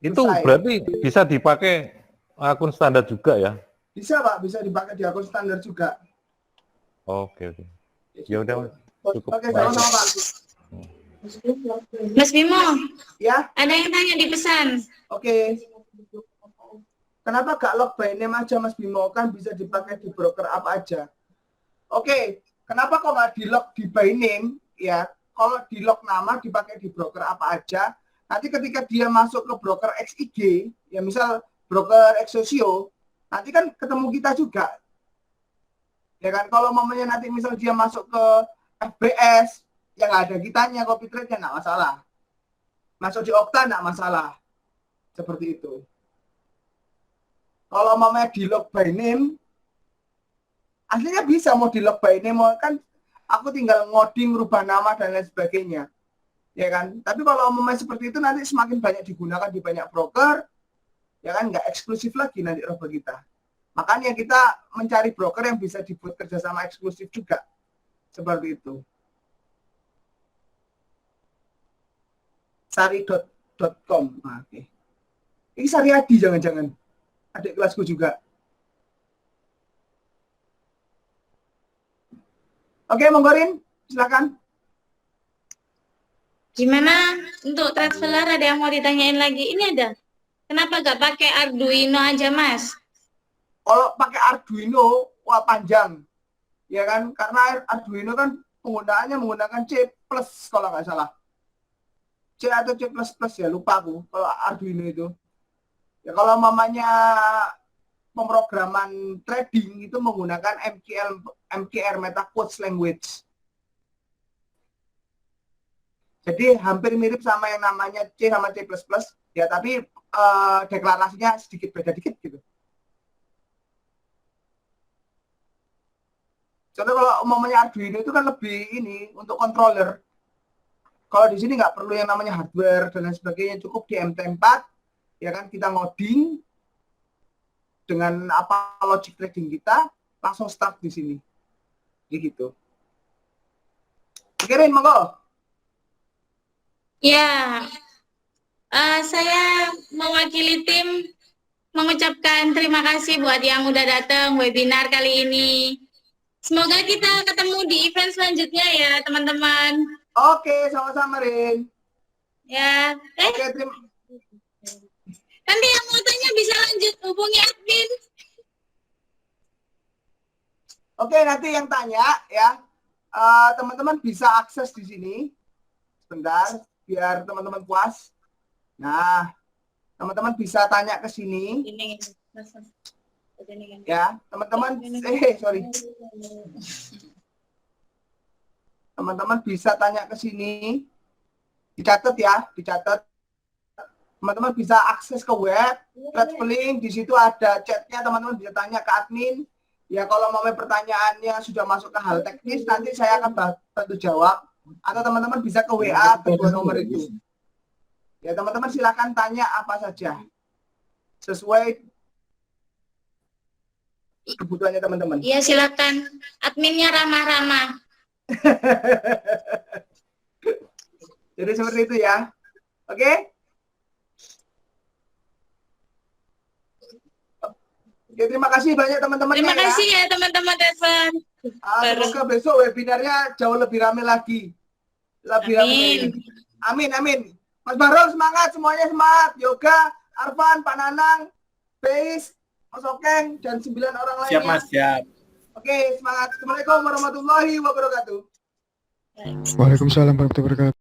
Itu Selesai. berarti bisa dipakai akun standar juga ya? Bisa, Pak, bisa dipakai di akun standar juga. Oke. Ya udah, Mas. Cukup. Oke, sama-sama, Pak. Mas Bimo, Ya, ada yang tanya di pesan. oke. Kenapa gak lock by name aja, Mas Bimo? Kan bisa dipakai di broker apa aja. Oke, kenapa kok nggak di-lock di by name? Ya, kalau di-lock nama dipakai di broker apa aja, nanti ketika dia masuk ke broker XIG, ya misal broker Exosio, nanti kan ketemu kita juga. Ya kan, kalau momennya nanti misal dia masuk ke FBS, yang ada kitanya, copy trade-nya nggak masalah. Masuk di Okta nggak masalah. Seperti itu. Kalau momennya di-lock by name, aslinya bisa mau di-lock by name, kan aku tinggal ngoding, rubah nama, dan lain sebagainya. Ya kan? Tapi kalau momennya seperti itu, nanti semakin banyak digunakan di banyak broker, ya kan, nggak eksklusif lagi nanti roba kita. Makanya kita mencari broker yang bisa dibuat kerjasama eksklusif juga. Seperti itu. Sari.com. Nah, oke. Ini Sariadi jangan-jangan. Adik kelasku juga. Oke, Monggorin, silakan. Gimana untuk traveler, ada yang mau ditanyain lagi? Ini ada. Kenapa nggak pakai Arduino aja, Mas? Kalau pakai Arduino, wah panjang. Ya kan? Karena Arduino kan penggunaannya menggunakan C+ kalau nggak salah. C atau C++ ya, lupa aku kalau Arduino itu. Ya kalau mamanya pemrograman trading itu menggunakan MKR Meta Quotes Language. Jadi hampir mirip sama yang namanya C sama C++, ya tapi deklarasinya sedikit beda dikit gitu. Contoh kalau umumnya Arduino itu kan lebih ini untuk controller. Kalau di sini nggak perlu yang namanya hardware dan lain sebagainya, cukup di MT4, ya kan, kita ngoding dengan apa logic trading kita, langsung start di sini. Gitu. Pikirin, monggo. Ya, saya mewakili tim mengucapkan terima kasih buat yang udah datang webinar kali ini. Semoga kita ketemu di event selanjutnya ya, teman-teman. Oke, sama-sama, Rin. Ya, Oke, nanti yang mau tanya bisa lanjut hubungi admin. Oke, nanti yang tanya ya, teman-teman bisa akses di sini. Sebentar, biar teman-teman puas. Nah, teman-teman bisa tanya ke sini. Ya, teman-teman, sorry. Teman-teman bisa tanya ke sini. Dicatat ya, dicatat. Teman-teman bisa akses ke web, Traveling, di situ ada chatnya, teman-teman bisa tanya ke admin. Ya kalau mau pertanyaannya sudah masuk ke hal teknis, nanti saya akan bantu jawab. Atau teman-teman bisa ke WA kedua nomor itu. Ya teman-teman silakan tanya apa saja. Sesuai kebutuhannya teman-teman. Iya silakan, adminnya ramah-ramah. Jadi seperti itu ya. Oke? Oke, terima kasih banyak teman-teman. Terima kasih ya teman-teman Traveler. Semoga besok webinarnya jauh lebih ramai lagi. Lebih ramai. Amin, amin. Mas Bahrul semangat, semuanya semangat. Yoga, Arfan, Pak Nanang, Beis, Mas Okeng, dan 9 orang lainnya. Siap Mas, siap. Oke, semangat. Assalamualaikum warahmatullahi wabarakatuh. Waalaikumsalam warahmatullahi wabarakatuh.